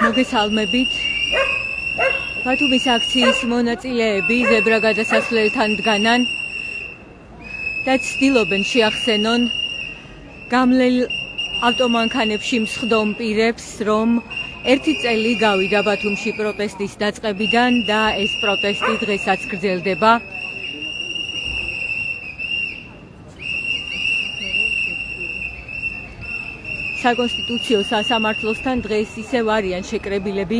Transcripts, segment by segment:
მოგესალმებით. ბათუმის აქციის მონაწილეები ზებრა გადასასვლელთან დგანან და ცდილობენ შეახსენონ გამლელ ავტომანქანებში მსხდომ პირებს, რომ ერთი წელი გავიდა ბათუმში პროტესტის დაწყებიდან და ეს პროტესტი დღესაც გრძელდება. საკონსტიტუციო სასამართლოსთან დღეს ისევ არიან შეკრებილები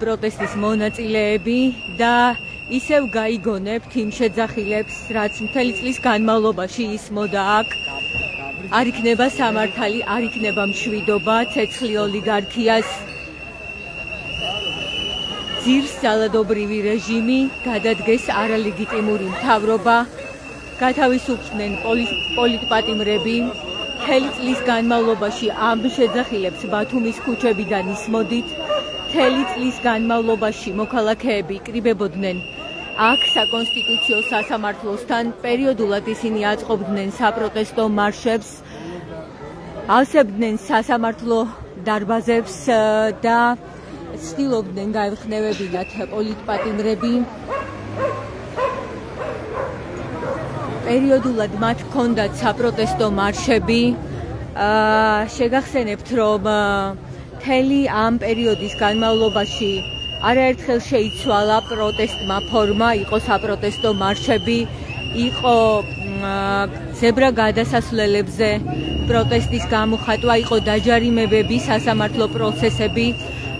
პროტესტის მონაწილეები და ისევ გაიგონებთ იმ შეძახილებს, რაც მთელი წლის განმავლობაში ისმოდა აქ. არ იქნება სამართალი, არ იქნება მშვიდობა, ცეცხლი ოლიგარქიას ძირს ძალადობრივი რეჟიმი, გადადგეს არალეგიტიმური მთავრობა, გათავისუფლდნენ პოლიტპატიმრები. მთელი წლის განმავლობაში ამ შეძახილებს ბათუმის ქუჩებიდან ისმოდით. მთელი წლის განმავლობაში მოქალაქეები იკრიბებოდნენ აქ საკონსტიტუციო სასამართლოსთან. პერიოდულად ისინი აწყობდნენ საპროტესტო მარშებს, ავსებდნენ სასამართლო დარბაზებს და ცდილობდნენ გაეხნევებინათ პოლიტპატიმრები. პერიოდულად მათ ჰქონდათ საპროტესტო მარშები. შეგახსენებთ, რომ მთელი ამ პერიოდის განმავლობაში არაერთხელ შეიცვალა პროტესტმა ფორმა, იყო საპროტესტო მარშები, იყო ზებრა გადასასვლელებზე პროტესტის გამოხატვა, იყო დაჯარიმებები, სასამართლო პროცესები.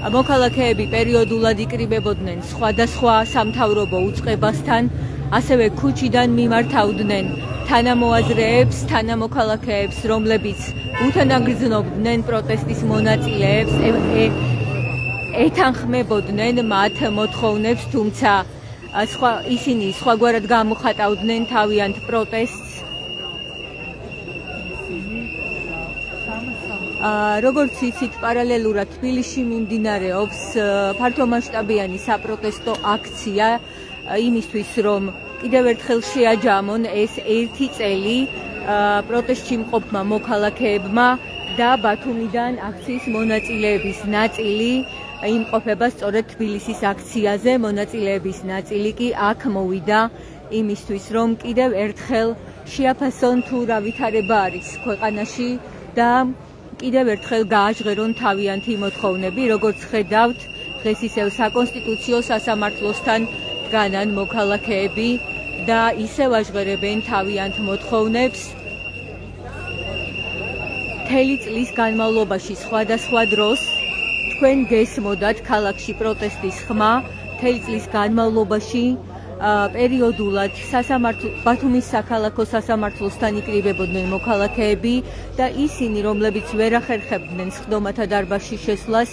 მოქალაქეები პერიოდულად იკრიბებოდნენ სხვადასხვა სამთავრობო უწყებასთან, ასევე ქუჩიდან მიმართავდნენ თანამოაზრეებს, თანამოქალაქეებს, რომლებიც უთანაგრძნობდნენ პროტესტის მონაწილეებს, ეთანხმებოდნენ მათ მოთხოვნებს, თუმცა ისინი სხვაგვარად გამოხატავდნენ თავიანთ პროტესტს. როგორც იცით, პარალელურად თბილისში მიმდინარეობს ფართომასშტაბიანი საპროტესტო აქცია იმისთვის, რომ კიდევ ერთხელ შეაჯამონ ეს ერთი წელი პროტესტში მყოფმა მოქალაქეებმა და ბათუმიდან აქციის მონაწილეების ნაწილი იმყოფება სწორედ თბილისის აქციაზე. მონაწილეების ნაწილი კი აქ მოვიდა იმისთვის, რომ კიდევ ერთხელ შეაფასონ თუ რა ვითარება არის ქვეყანაში და კიდევ ერთხელ გააჟღერონ თავიანთი მოთხოვნები. როგორც ხედავთ, დღეს ისევ საკონსტიტუციო სასამართლოსთან დგანან მოქალაქეები და ისევ აჟღერებენ თავიანთ მოთხოვნებს. მთელი წლის განმავლობაში სხვადასხვა დროს თქვენ გესმოდათ ქალაქში პროტესტის ხმა. მთელი წლის განმავლობაში პერიოდულად ბათუმის საქალაქო სასამართლოსთან იკრიბებოდნენ მოქალაქეები და ისინი, რომლებიც ვერ ახერხებდნენ სხდომათა დარბაზში შესვლას,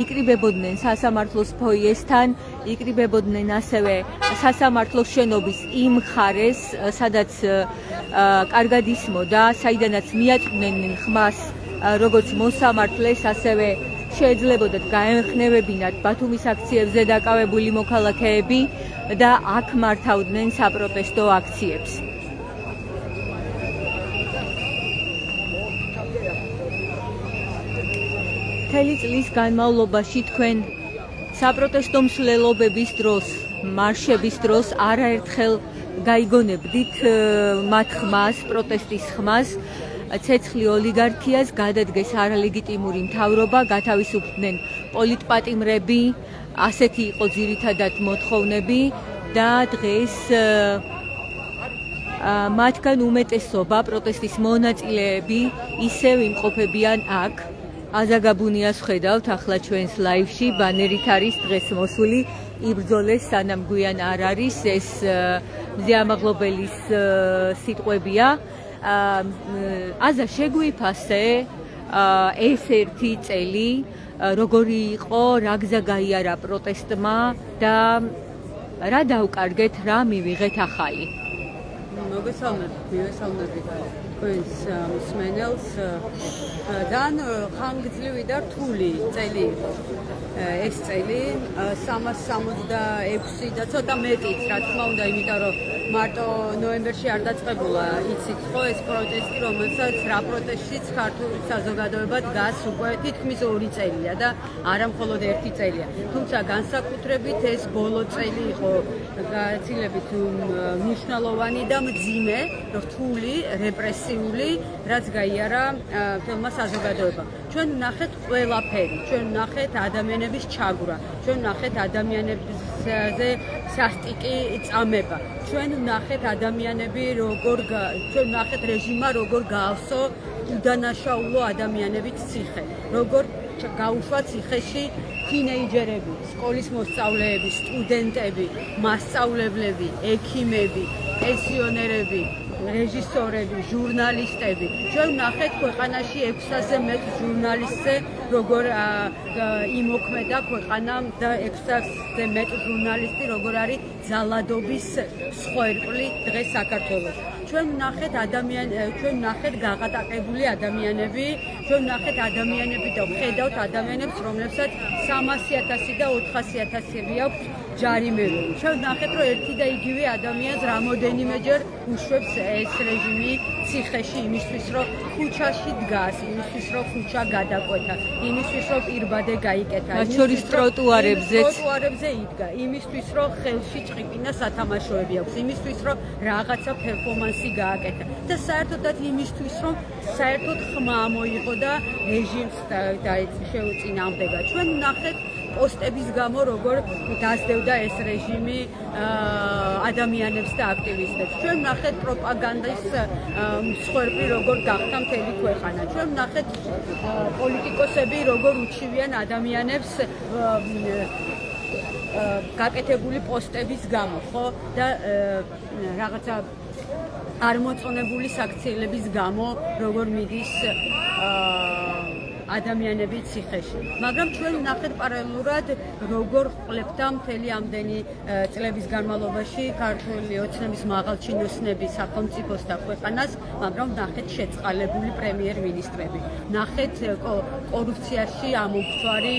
იკრიბებოდნენ სასამართლოს ფოიესთან, იკრიბებოდნენ ასევე სასამართლოს შენობის იმ მხარეს, სადაც კარგად ისმოდა, საიდანაც მიაწვდნენ ხმას როგორც მოსამართლეს, ასევე შეეძლებოდათ გაეხნევებინათ ბათუმის აქციებზე დაკავებული მოქალაქეები და აქ მართავდნენ საპროტესტო აქციებს. მთელი წლის განმავლობაში თქვენ საპროტესტო მსვლელობების დროს, მარშების დროს არაერთხელ გაიგონებდით მათ ხმას, პროტესტის ხმას. ცეცხლი ოლიგარქიას, გადადგეს არალეგიტიმური მთავრობა, გათავისუფლდნენ პოლიტპატიმრები, ასეთი იყო ძირითადად მოთხოვნები და დღეს მათგან უმეტესობა პროტესტის მონაწილეები ისევ იმყოფებიან აქ. აზაგაბუნიას ხედავთ ახლა ჩვენს ლაივში, ბანერით არის დღეს მოსული, იბრძოლეს სანამ გვიან არ არის, ეს მზე ამაღლობელის სიტყვებია. აზა, შეგვიფასე ეს ერთი წელი, როგორი იყო, რა გზა გაიარა პროტესტმა და რა დავკარგეთ, რა მივიღეთ ახალი. მოგესალმებით, მივესალმებით. თქვენს მსმენელს დან ხანგრძლივი და რთული წელი იყო. ეს წელი 366 და ცოტა მეტიც, რა თქმა უნდა, იმიტომ რომ მარტო ნოემბერში არ დაწყებულა, იცით ხო, ეს პროტესტი, რომელსაც რა პროტესტშიც ქართული საზოგადოება დგას უკვე თითქმის 2 წელია და არა მხოლოდ 1 წელია. თუმცა განსაკუთრებით ეს ბოლო წელი იყო გაცილებით მნიშვნელოვანი და მძიმე, რთული, რეპრესიული, რაც გაიარა თელმა საზოგადოებამ. ჩვენ ვნახეთ ყველაფერი, ჩვენ ვნახეთ ადამიანების ჩაგვრა, ჩვენ ვნახეთ ადამიანებზე სასტიკი წამება, ჩვენ ვნახეთ ადამიანები ჩვენ ვნახეთ რეჟიმმა როგორ გაავსო უდანაშაულო ადამიანების ციხე, როგორ გაუშვა ციხეში თინეიჯერები, სკოლის მოსწავლეები, სტუდენტები, მასწავლებლები, ექიმები, პენსიონერები, რეჟისორები, ჟურნალისტები. ჩვენ ვნახეთ ქვეყანაში 600-ზე მეტ ჟურნალისტზე როგორ იმოქმედა ქვეყანა და 600-ზე მეტ ჟურნალისტი როგორ არის ძალადობის მსხვერპლი დღეს საქართველოში. ჩვენ ვნახეთ გაღატაკებული ადამიანები, ჩვენ ვნახეთ ადამიანები და ვხედავთ ადამიანებს, რომლებსაც 300,000 და 400,000 აქვს ჯარიმები. ჩვენ ვნახეთ, რომ ერთი და იგივე ადამიანს რამოდენიმეჯერ უშვებს ეს რეჟიმი ციხეში იმისთვის, რომ ქუჩაში დგას, იმისთვის, რომ ქუჩა გადაკვეთა, იმისთვის, რომ პირბადე გაიკეთა, მათ შორის ტროტუარებზე იდგა, იმისთვის, რომ ხელში ჭყიპინა სათამაშოები აქვს, იმისთვის, რომ რაღაცა პერფორმანსი გააკეთა და საერთოდაც იმისთვის, რომ საერთოდ ხმა მოიღო და რეჟიმს შეუწინააღმდეგა. ჩვენ ვნახეთ პოსტების გამო როგორ დასდევდა ეს რეჟიმი ადამიანებს და აქტივისტებს. ჩვენ ვნახეთ პროპაგანდის მსხვერპლი როგორ გახდა მთელი ქვეყანა. ჩვენ ვნახეთ პოლიტიკოსები როგორ უჩივიან ადამიანებს გაკეთებული პოსტების გამო, ხო? და რაღაცა არ მოწონებული საქციელების გამო როგორ მიდის ადამიანები ციხეში. მაგრამ ჩვენ ვნახეთ პარალელურად როგორ ყლებდა მთელი ამდენი წლების განმავლობაში ქართული ოცნების მაღალჩინოსნები სახელმწიფოს და ქვეყანას, მაგრამ ვნახეთ შეწყალებული პრემიერ-მინისტრები. ვნახეთ კორუფციაში ამოგვარი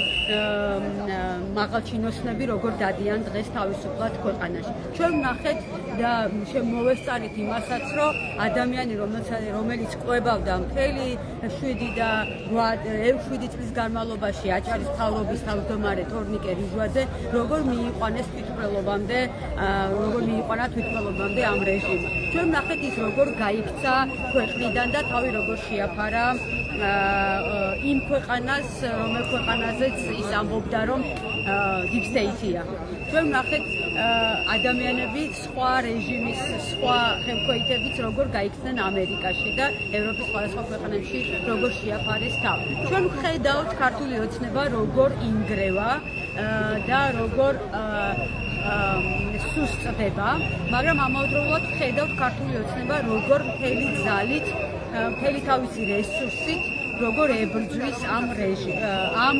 მაღალჩინოსნები როგორ დადიან დღეს თავისუფლად ქვეყანაში. ჩვენ ვნახეთ და მოვესწარით იმასაც, რომ ადამიანი, რომელიც ყვებავდა მთელი 7 წლის განმავლობაში აჭარის მთავრობის თავმჯდომარე თორნიკე რიჟვაძე როგორ მიიყვანეს თვითმკვლელობამდე ამ რეჟიმს. ჩვენ ვნახეთ ის როგორ გაიქცა ქვეყნიდან და თავი როგორ შეაფარა იმ ქვეყანას, რომელ ქვეყანაზეც ის ამბობდა, რომ deep state-ია. ჩვენ ვნახეთ ადამიანები სხვა რეჟიმის, სხვა ხელქვეითებიც როგორ გაიქცნენ ამერიკაში და ევროპის სხვადასხვა ქვეყნებში როგორ შეაფარეს თავი. ჩვენ ვხედავთ ქართული ოცნება როგორ ინგრევა და როგორ სუსტდება, მაგრამ ამავდროულად ვხედავთ ქართული ოცნება როგორ მთელი ძალით, მთელი თავისი რესურსით როგორ ებრძვის ამ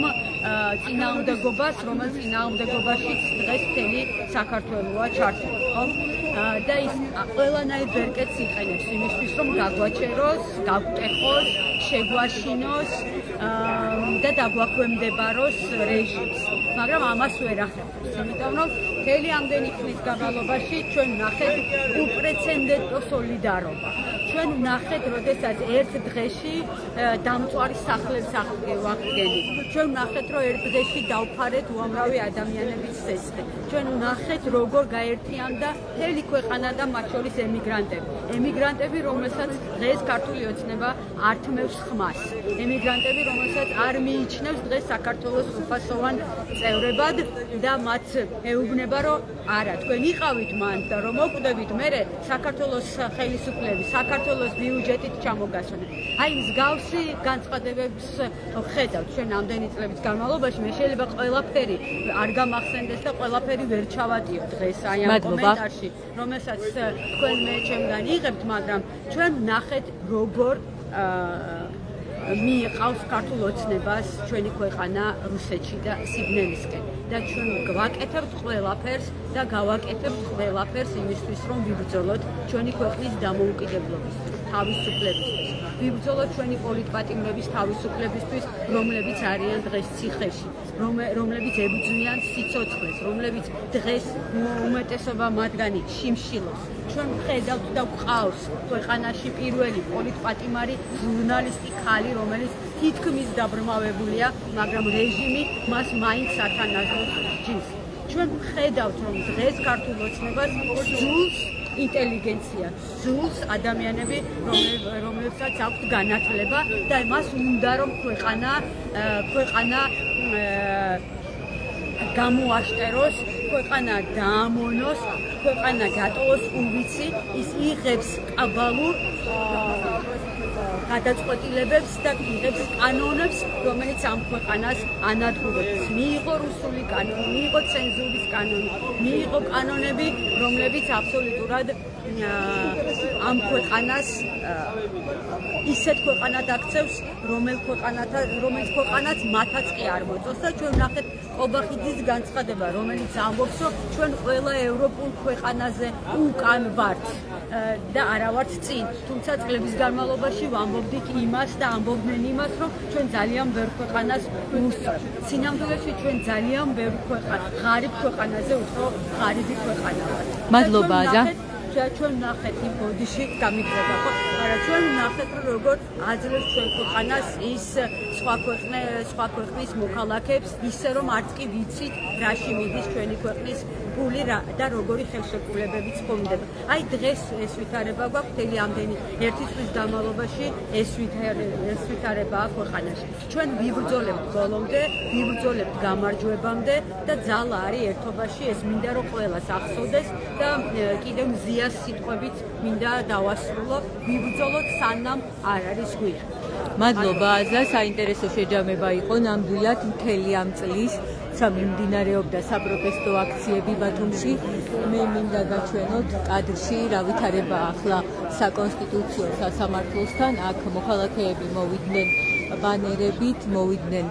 წინააღმდეგობას, რომელიც წინააღმდეგობაში დღეს მთელი საქართველოა ჩართული, ხო? და ის ყველანაირ ბერკეტს იყენებს იმისთვის, რომ გაგვაჩეროს, გაგვტეხოს, შეგვაშინოს და დაგვაქვემდებაროს რეჟიმს. მაგრამ ამას ვერ ახერხებს, იმიტომ რომ მთელი ამდენი ხნის განმავლობაში ჩვენ ვნახეთ უპრეცედენტო სოლიდარობა. ჩვენ ვნახეთ, როდესაც ერთ დღეში დამწვარი სახლებს ვახდენით. ჩვენ ვნახეთ, რომ ერთ დღეში დავფარეთ უამრავი ადამიანების სესხი. ჩვენ ვნახეთ, როგორ გაერთიანდა მთელი ქვეყანა და მათ შორის ემიგრანტები, რომელსაც დღეს ქართული ოცნება არ თმევს ხმას. ემიგრანტები, რომელსაც არ მიიჩნევს დღეს საქართველოს უფასოვან წევრებად და მათ ეუბნება, რომ არა, თქვენ იყავით მან და რომ მოკვდებით მერე საქართველოს ხელისუფლების, საქართველოს ბიუჯეტით ჩამოგასვენენ. აი მსგავსი განცხადებებს ვხედავთ ჩვენ ამდენი წლების განმავლობაში. მე შეიძლება ყველაფერი არ გამახსენდეს და ყველაფერი ვერ ჩავატიო დღეს აი ამ კომენტარში, რომელსაც თქვენ მე ჩემგან იღებთ, მაგრამ ჩვენ ვნახეთ როგორ მიიყავს ქართულ ოცნებას ჩვენი ქვეყანა რუსეთში და სიბნელისკენ და ჩვენ გვაკეთებთ ყველაფერს და გავაკეთებთ ყველაფერს იმისთვის რომ ვიბრძოლოთ ჩვენი ქვეყნის დამოუკიდებლობისთვის, თავისუფლებისთვის. ვიბრძოლოთ ჩვენი პოლიტპატიმრების თავისუფლებისთვის, რომლებიც არიან დღეს ციხეში, რომლებიც ებრძვიან სიცოცხლეს, რომლებიც დღეს უმეტესობა მათგანი შიმშილობს. ჩვენ ვხედავთ და გვყავს ქვეყანაში პირველი პოლიტპატიმარი ჟურნალისტი ქალი, რომელიც თითქმის დაბრმავებულია, მაგრამ რეჟიმი მას მაინც სათანადოდ ჯის. ჩვენ ვხედავთ, რომ დღეს ქართულ ოცნებას ძულს ინტელიგენცია, ძულს ადამიანები, რომლებსაც აქვთ განათლება და მას უნდა რომ ქვეყანა გამოაშტეროს, ქვეყანა დაამონოს, ქვეყანა გატოვოს უვიცი, ის იღებს კაბალურ გადაწყვეტილებებს და იღებს კანონებს, რომელიც ამ ქვეყანას ანადგურებს. მიიღო რუსული კანონი, მიიღო ცენზურის კანონი, მიიღო კანონები, რომლებიც აბსოლუტურად ამ ქვეყანას ისეთ ქვეყანად აქცევს, რომელიც ქვეყანაც მათაც კი არ მოწონს და ჩვენ ვნახეთ ყობახიძის განცხადება, რომელიც ამბობს, რომ ჩვენ ყველა ევროპულ ქვეყანაზე უკან ვართ და არა ვართ წინ. თუმცა წლების განმავლობაში ვამბობდით იმას და ამბობდნენ იმას, რომ ჩვენ ძალიან ბევრ ქვეყანას ვუსწრებთ. სინამდვილეში ჩვენ ძალიან ბევრ ღარიბ ქვეყანაზე უფრო ღარიბი ქვეყანა ვართ. მადლობა აზა. ჩვენ ვნახეთ იმ ბოდიში გამიგრება ხო? არა, ჩვენ ვნახეთ რომ როგორ აძლევს ჩვენ ქვეყანას ის სხვა ქვეყნის მოქალაქეებს, ისე რომ არც კი ვიცით რაში მიდის ჩვენი ქვეყნის ფული და როგორი ხელშეკრულებებიც ხონდება. აი დღეს ეს ვითარება გვაქვს მთელი ამდენი ერთი წლის განმავლობაში ეს ვითარებაა ქვეყანაში. ჩვენ ვიბრძოლებთ ბოლომდე, ვიბრძოლებთ გამარჯვებამდე და ძალა არის ერთობაში, ეს მინდა რომ ყველას ახსოვდეს და კიდევ მზიას სიტყვებით მინდა დავასრულო, ვიბრძოლოთ სანამ არ არის გვიან. მადლობა აზა, საინტერესო შეჯამება იყო ნამდვილად მთელი ამ წლის მიმდინარეობდა საპროტესტო აქციები ბათუმში. მე მინდა გაჩვენოთ კადრში რა ვითარებაა ახლა საკონსტიტუციო სასამართლოსთან. აქ მოქალაქეები მოვიდნენ ბანერებით, მოვიდნენ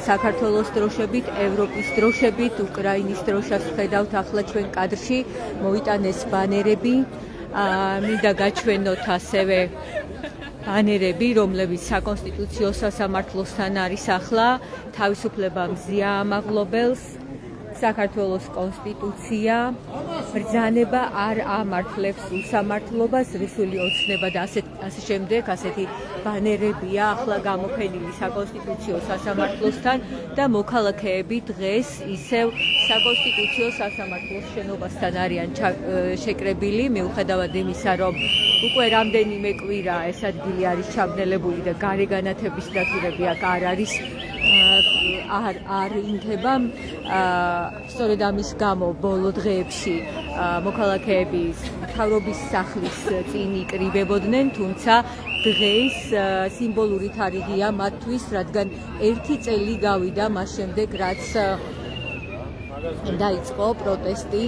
საქართველოს დროშებით, ევროპის დროშებით, უკრაინის დროშას ხედავთ ახლა ჩვენ კადრში, მოვიტანეს ბანერები. მინდა გაჩვენოთ ასევე ბანერები, რომლებიც საკონსტიტუციო სასამართლოსთან არის ახლა. თავისუფლება მზია ამაღლობელს, საქართველოს კონსტიტუცია, ბრძანება არ ამართლებს უსამართლობას, რუსული ოცნება და ასე შემდეგ, ასეთი ბანერებია ახლა გამოფენილი საკონსტიტუციო სასამართლოსთან და მოქალაქეები დღეს ისევ საკონსტიტუციო სასამართლოს შენობასთან არიან შეკრებილი, მიუხედავად იმისა, რომ უკვე რამდენიმე კვირა ეს ადგილი არის ჩაბნელებული და გარე განათების დათურები აქ არ არის, არ ინთება. სწორედ ამის გამო ბოლო დღეებში მოქალაქეები მთავრობის სახლის წინ იკრიბებოდნენ, თუმცა დღეს სიმბოლური თარიღია მათთვის, რადგან 1 წელი გავიდა მას შემდეგ, რაც დაიწყო პროტესტი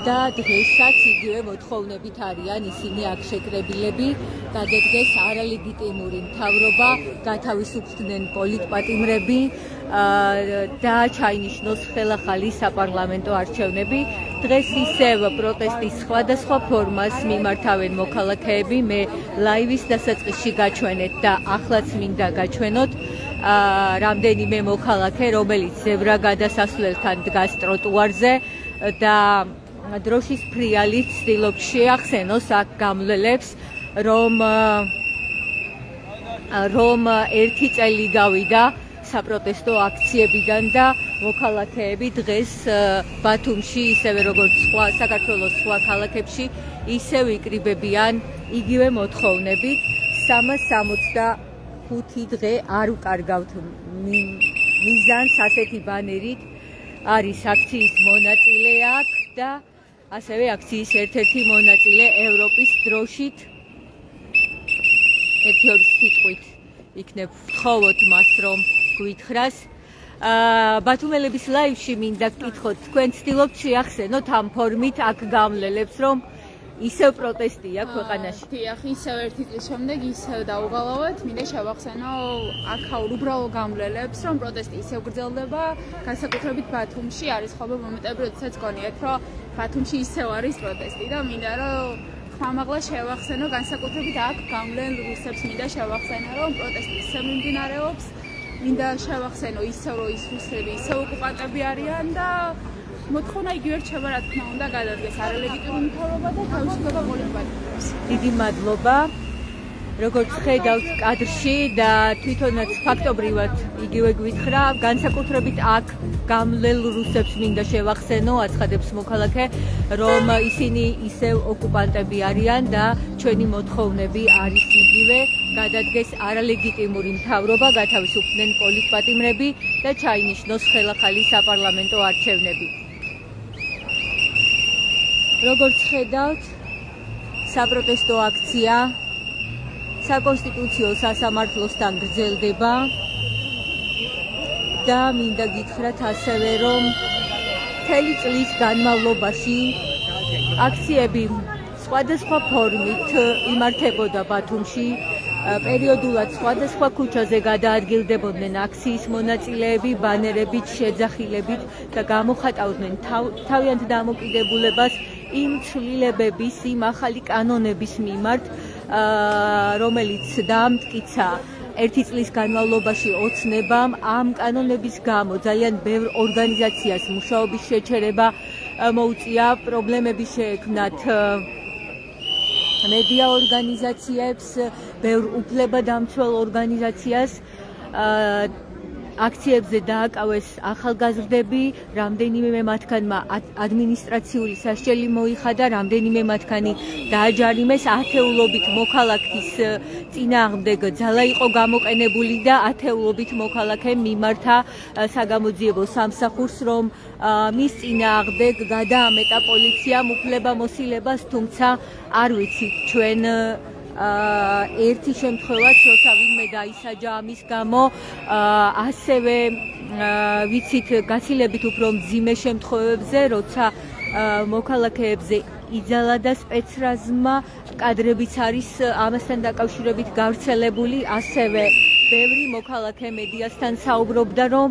და დღესაც იგივე მოთხოვნებით არიან ისინი აქ შეკრებილები. გადადგეს არალეგიტიმური მთავრობა, გათავისუფლდნენ პოლიტპატიმრები და ჩაინიშნოს ხელახალი საპარლამენტო არჩევნები. დღეს ისევ პროტესტის სხვადასხვა ფორმას მიმართავენ მოქალაქეები. მე ლაივის დასაწყისში გაჩვენეთ და ახლაც მინდა გაჩვენოთ რამდენიმე მოქალაქე, რომელიც ზებრა გადასასვლელთან დგას ტროტუარზე და დროშის ფრიალით ცდილობს შეახსენოს აქ გამლელებს, რომ 1 წელი გავიდა საპროტესტო აქციებიდან და მოქალაქეები დღეს ბათუმში, ისევე როგორც საქართველოს სხვა ქალაქებში, ისევ იკრიბებიან იგივე მოთხოვნებით. 365 დღე არ უკარგავთ მიზანს ასეთი ბანერით. არის აქციის მონაწილე აქ და ასევე აქციის ერთ-ერთი მონაწილე ევროპის დროშით. ერთი-ორი სიტყვით იქნებ ვთხოვოთ მას, რომ გვითხრას. ბათუმელების ლაივში მინდა გკითხოთ, თქვენ ცდილობთ შეახსენოთ ამ ფორმით აქ გამლელებს, რომ ისევ პროტესტია ქვეყანაში. დიახ, ისევ ერთი წლის შემდეგ ისევ დაუღალავთ, მინდა შევახსენო აქაურ უბრალო გამლელებს, რომ პროტესტი ისევ გრძელდება, განსაკუთრებით ბათუმში არის ხოლმე მომენტები, როდესაც გონიათ, რომ ბათუმში ისევ არის პროტესტი და მინდა რომ ხმამაღლა შევახსენო, განსაკუთრებით აქ გამლელ რუსებს მინდა შევახსენო, რომ პროტესტი ისევ მიმდინარეობს, მინდა შევახსენო ისევ რომ ის რუსები ისევ ოკუპანტები არიან და მოთხოვნა იგივე რჩება, რა თქმა უნდა, გადადგეს არალეგიტიმური მთავრობა და თავისუფლება პოლიტიკას. დიდი მადლობა. როგორც ხედავთ კადრში და თვითონაც ფაქტობრივად იგივე გვითხრა, განსაკუთრებით აქ გამლელ რუსებს მინდა შევახსენო, აცხადებს მოქალაქე, რომ ისინი ისევ ოკუპანტები არიან და ჩვენი მოთხოვნები არის იგივე, გადადგეს არალეგიტიმური მთავრობა, გათავისუფლდნენ პოლიტპატიმრები და ჩაინიშნოს ხელახალი საპარლამენტო არჩევნები. როგორც ხედავთ, საპროტესტო აქცია საკონსტიტუციო სასამართლოსთან გრძელდება და მინდა გითხრათ ასევე, რომ მთელი წლის განმავლობაში აქციები სხვადასხვა ფორმით იმართებოდა ბათუმში. პერიოდულად სხვადასხვა ქუჩაზე გადაადგილდებოდნენ აქციის მონაწილეები, ბანერებით, შეძახილებით და გამოხატავდნენ თავიანთ დამოკიდებულებას იმ ცვლილებების, იმ ახალი კანონების მიმართ, რომელიც დაამტკიცა ერთი წლის განმავლობაში ოცნებამ. ამ კანონების გამო ძალიან ბევრ ორგანიზაციას მუშაობის შეჩერება მოუწია, პრობლემები შეექმნათ მედია ორგანიზაციებს, ბევრ უფლებადამცველ ორგანიზაციას. აქციებზე დააკავეს ახალგაზრდები, რამდენიმე მათგანმა ადმინისტრაციული სასჯელი მოიხადა, რამდენიმე მათგანი დააჯარიმეს, ათეულობით მოქალაქის წინააღმდეგ ძალა იყო გამოყენებული და ათეულობით მოქალაქემ მიმართა საგამოძიებო სამსახურს, რომ მის წინააღმდეგ გადაამეტა პოლიციამ უფლებამოსილებას, თუმცა არ ვიცით ჩვენ ერთი შემთხვევაც, როცა ვინმე დაისაჯა ამის გამო, ასევე ვიცით გაცილებით უფრო მძიმე შემთხვევებზე, როცა მოქალაქეებზე იძალა და სპეცრაზმა, კადრებიც არის ამასთან დაკავშირებით გავრცელებული, ასევე ბევრი მოქალაქე მედიასთან საუბრობდა, რომ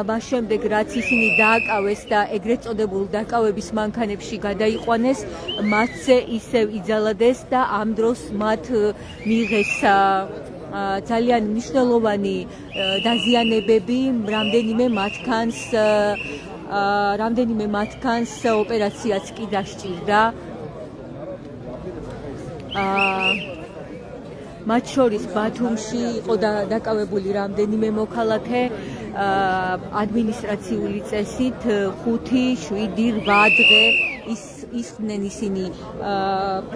მას შემდეგ რაც ისინი დააკავეს და ეგრეთ წოდებულ დაკავების მანქანებში გადაიყვანეს, მათზე ისევ იძალადეს და ამ დროს მათ მიიღეს ძალიან მნიშვნელოვანი დაზიანებები, რამდენიმე მათგანს ოპერაციაც კი დასჭირდა. მათ შორის ბათუმში იყო დაკავებული რამდენიმე მოქალაქე, ადმინისტრაციული წესით 5-7-8 დღე ისხდნენ ისინი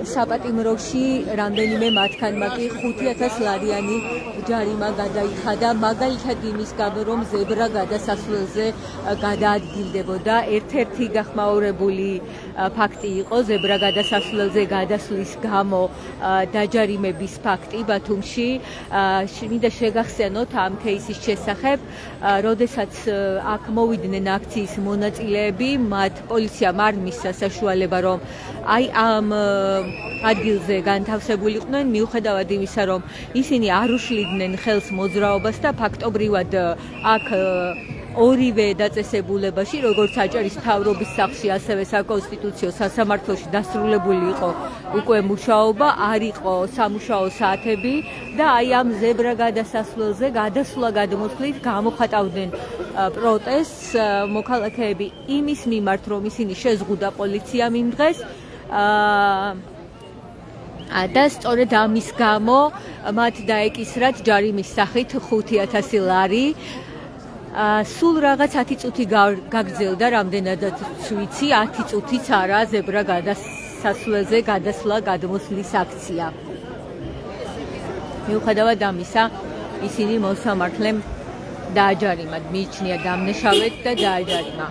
საპატიმროში, რამდენიმე მათგანმა კი 5,000 ლარიანი ჯარიმა გადაიხადა, მაგალითად იმის გამო, რომ ზებრა გადასასვლელზე გადაადგილდებოდა. ერთ-ერთი გახმაურებული ფაქტი იყო ზებრა გადასასვლელზე გადასვლის გამო დაჯარიმების ფაქტი ბათუმში. მინდა შეგახსენოთ ამ кейსის შესახებ, როდესაც აქ მოვიდნენ აქციის მონაწილეები, მათ პოლიციამ არ მისცა საშუალება, რომ აი ამ ადგილზე განთავსებულიყვნენ, მიუხედავად იმისა, რომ ისინი არ უშლიდნენ ხელს მოძრაობას და ფაქტობრივად აქ ორივე დაწესებულებაში, როგორც აჭარის მთავრობის სახლში, ასევე საკონსტიტუციო სასამართლოში დასრულებული იყო უკვე მუშაობა, არ იყო სამუშაო საათები და აი ამ ზებრა გადასასვლელზე გადასვლა გადმოსვლით გამოხატავდნენ პროტესტს მოქალაქეები იმის მიმართ, რომ ისინი შეზღუდა პოლიციამ იმ დღეს და სწორედ ამის გამო მათ დაეკისრათ ჯარიმის სახით 5,000 ლარი. სულ რაღაც 10 წუთი გაგრძელდა, რამდენადაც ვიცი, 10 წუთიც არა ზებრა გადასასვლელზე გადასვლა გადმოსვლის აქცია. მიუხედავად ამისა, ისინი მოსამართლემ დააჯარიმა, მიიჩნია დამნაშავედ და დააჯარიმა.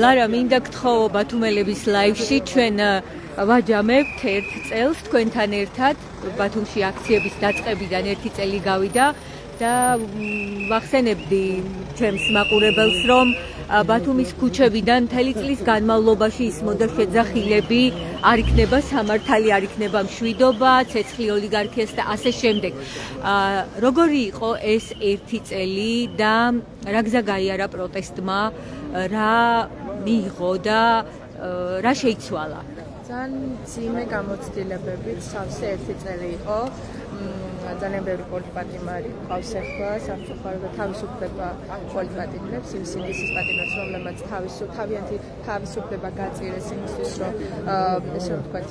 ლარა, მინდა გთხოვო ბათუმელების ლაივში, ჩვენ ვაჯამებთ ერთ წელს თქვენთან ერთად ბათუმში აქციების დაწყებიდან 1 წელი გავიდა და ვახსენებდი ჩემს მაყურებელს, რომ ბათუმის ქუჩებიდან მთელი წლის განმავლობაში ისმოდა შეძახილები, არ იქნება სამართალი, არ იქნება მშვიდობა, ცეცხლი ოლიგარქიას და ასე შემდეგ. როგორი იყო ეს 1 წელი და რა გზა გაიარა პროტესტმა, რა მიიღო და რა შეიცვალა? ძალიან ძიმე გამოცდილებებით სავსე 1 წელი იყო. ძალიან ბევრი პოლიტპატიმარი ყავს ახლა სამწუხაროდ და თავისუფლება პოლიტპატიმრებს, იმ სინდისის პატიმრებს, რომლებმაც თავიანთი თავისუფლება გაწირეს იმისთვის, რომ ესე ვთქვათ,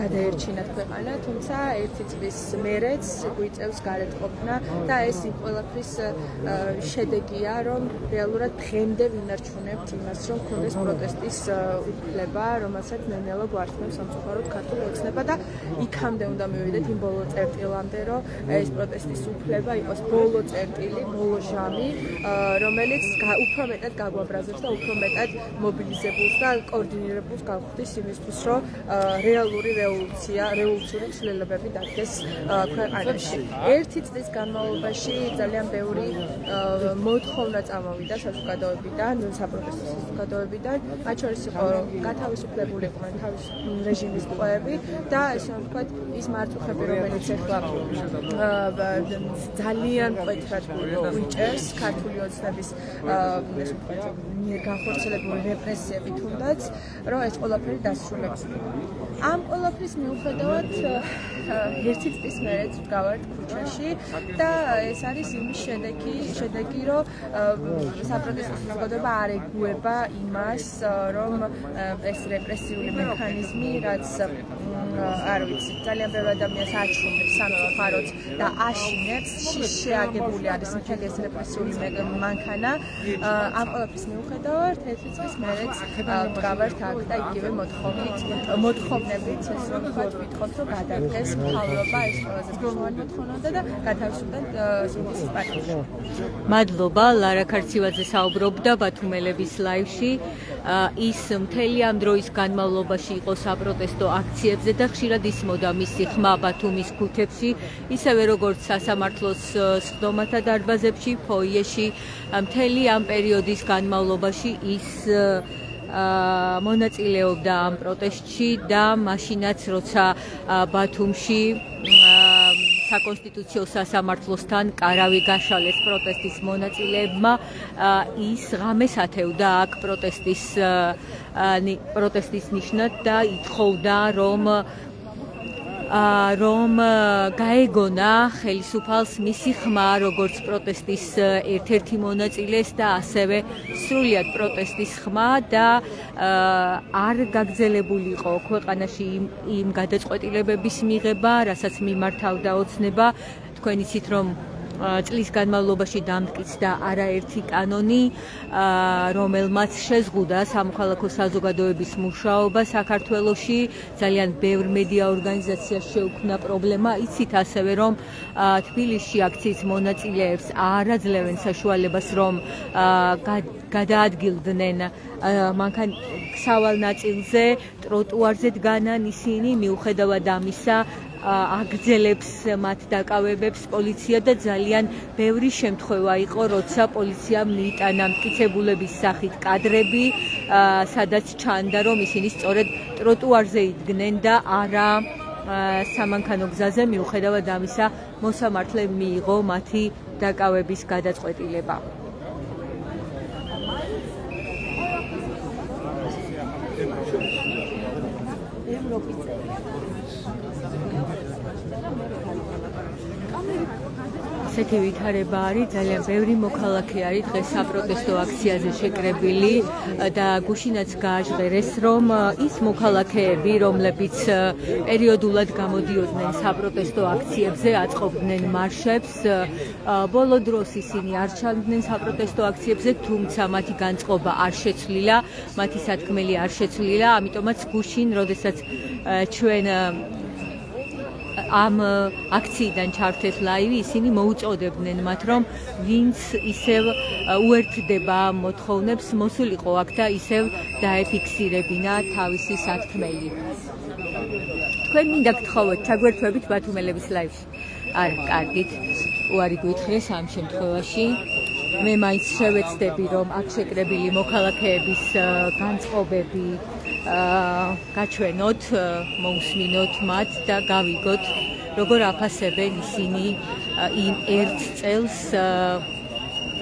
გადაერჩინათ ქვეყანა, თუმცა 1 წლის მერეც გვიწევს გარეთყოფნა და ეს იმ ყველაფრის შედეგია, რომ რეალურად დღემდე ვინარჩუნებთ იმას, რომ ქონდეს პროტესტის უფლება, რომელსაც ნელ-ნელა გვართმევს სამწუხაროდ ქართული ოცნება და იქამდე უნდა მივიდეთ იმ ბოლო წერტილამდე, რომ ეს პროტესტის უფლება იყოს ბოლო წერტილი, ბოლო ჟამი, რომელიც უფრო მეტად გაგვაბრაზებს და უფრო მეტად მობილიზებულს და კოორდინირებულს გავხდის იმისთვის, რომ რეალური რევოლუციური ცვლილებები დადგეს ქვეყანაში. 1 წლის განმავლობაში ძალიან ბევრი მოთხოვნა წამოვიდა საზოგადოებიდან, საპროტესტო საზოგადოებიდან, მათ შორის იყო გათავისუფლებული იყვნენ თავის რეჟიმის ტყვეები და ესე ვთქვათ, ის მარწუხები, რომელიც ახლა ძალიან მკვეთრად გვიჭერს ქართული ოცნების მიერ განხორციელებული რეპრესიები თუნდაც, რომ ეს ყველაფერი დასრულებული. ამ ყველაფრის მიუხედავად 1 წლის მერეც ვდგავართ ქუჩაში და ეს არის იმის შედეგი, რომ საპროტესტო საზოგადოება არ ეგუება იმას, რომ ეს რეპრესიული მექანიზმი, რაც არ ვიცი, ძალიან ბევრი ადამიანს აჩვენებს სამწუხაროდ და აშინებს, შეაგებული არის მთელი ეს რეპრესიული მანქანა. ამ ყველაფრის მიუხედავად 1 წლის მერეც ვდგავართ აქ და იგივე მოთხოვნებით, ეს რომ ვთქვათ, რომ გადადგეს მთავრობა, ეს ყველაზე მნიშვნელოვანი მოთხოვნა და გათავისუფლდეთ სინდისის პარტიაში. მადლობა, ლარა ქარცივაძე საუბრობდა ბათუმელების ლაივში. ის მთელი ამ დროის განმავლობაში იყო საპროტესტო აქციებზე და ხშირად ისმოდა მისი ხმა ბათუმის ქუჩებში, ისევე როგორც სასამართლოს სხდომათა დარბაზებში, ფოიეში. მთელი ამ პერიოდის განმავლობაში ის მონაწილეობდა ამ პროტესტში და მაშინაც, როცა ბათუმში საკონსტიტუციო სასამართლოსთან კარავი გაშალეს პროტესტის მონაწილეებმა, ის ღამეს ათევდა აქ პროტესტის ნიშნად და ითხოვდა, რომ გაეგონა ხელისუფალს მისი ხმა, როგორც პროტესტის ერთ-ერთი მონაწილეს და ასევე სრულიად პროტესტის ხმა და არ გაგრძელებული იყო ქვეყანაში იმ გადაწყვეტილებების მიღება, რასაც მიმართავდა ოცნება. თქვენ იცით, რომ წლის განმავლობაში დამტკიცდა არაერთი კანონი, რომელმაც შეზღუდა სამოქალაქო საზოგადოების მუშაობა საქართველოში. ძალიან ბევრ მედია ორგანიზაციას შეუქმნა პრობლემა. იცით ასევე, რომ თბილისში აქციის მონაწილეებს არ აძლევენ საშუალებას, რომ გადაადგილდნენ სავალ ნაწილზე, ტროტუარზე დგანან ისინი, მიუხედავად ამისა, აგრძელებს მათ დაკავებებს პოლიცია და ძალიან ბევრი შემთხვევა იყო, როცა პოლიციამ მიიტანა მტკიცებულების სახით კადრები, სადაც ჩანდა, რომ ისინი სწორედ ტროტუარზე იდგნენ და არა სამანქანო გზაზე, მიუხედავად ამისა, მოსამართლემ მიიღო მათი დაკავების გადაწყვეტილება. ასეთი ვითარება არის, ძალიან ბევრი მოქალაქე არის დღეს საპროტესტო აქციაზე შეკრებილი და გუშინაც გააჟღერეს, რომ ის მოქალაქეები, რომლებიც პერიოდულად გამოდიოდნენ საპროტესტო აქციებზე, აწყობდნენ მარშებს, ბოლო დროს ისინი არ ჩანდნენ საპროტესტო აქციებზე, თუმცა მათი განწყობა არ შეცვლილა, მათი სათქმელი არ შეცვლილა, ამიტომაც გუშინ, როდესაც ჩვენ ამ აქციიდან ჩართეთ ლაივი, ისინი მოუწოდებდნენ მათ, რომ ვინც ისევ უერთდება მოთხოვნებს, მოსულიყო აქ და ისევ დაეფიქსირებინა თავისი სათქმელი. თქვენ მინდა გთხოვოთ ჩაგვერთვებით ბათუმელების ლაივში. არა, კარგით. უარი გვითხრეს ამ შემთხვევაში. მე მაინც შევეცდები, რომ აქ შეკრებილი მოქალაქეების განწყობები გაჩვენოთ, მოусმინოთ მათ და გავიგოთ, როგორ აფასებენ ისინი იმ ერთ წელს,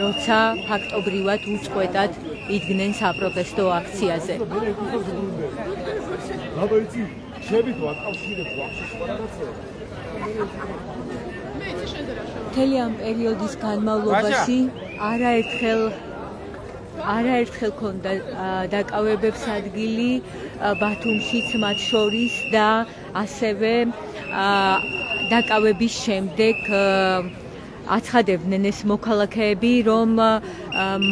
როცა ფაქტობრივად უწყვეტად იდგნენ საპროტესტო აქციაზე. მთელი ამ პერიოდის განმავლობაში არაერთხელ ქონდა დაკავებებს ადგილი ბათუმშიც მათ შორის და ასევე დაკავების შემდეგ აცხადებდნენ ეს მოქალაქეები, რომ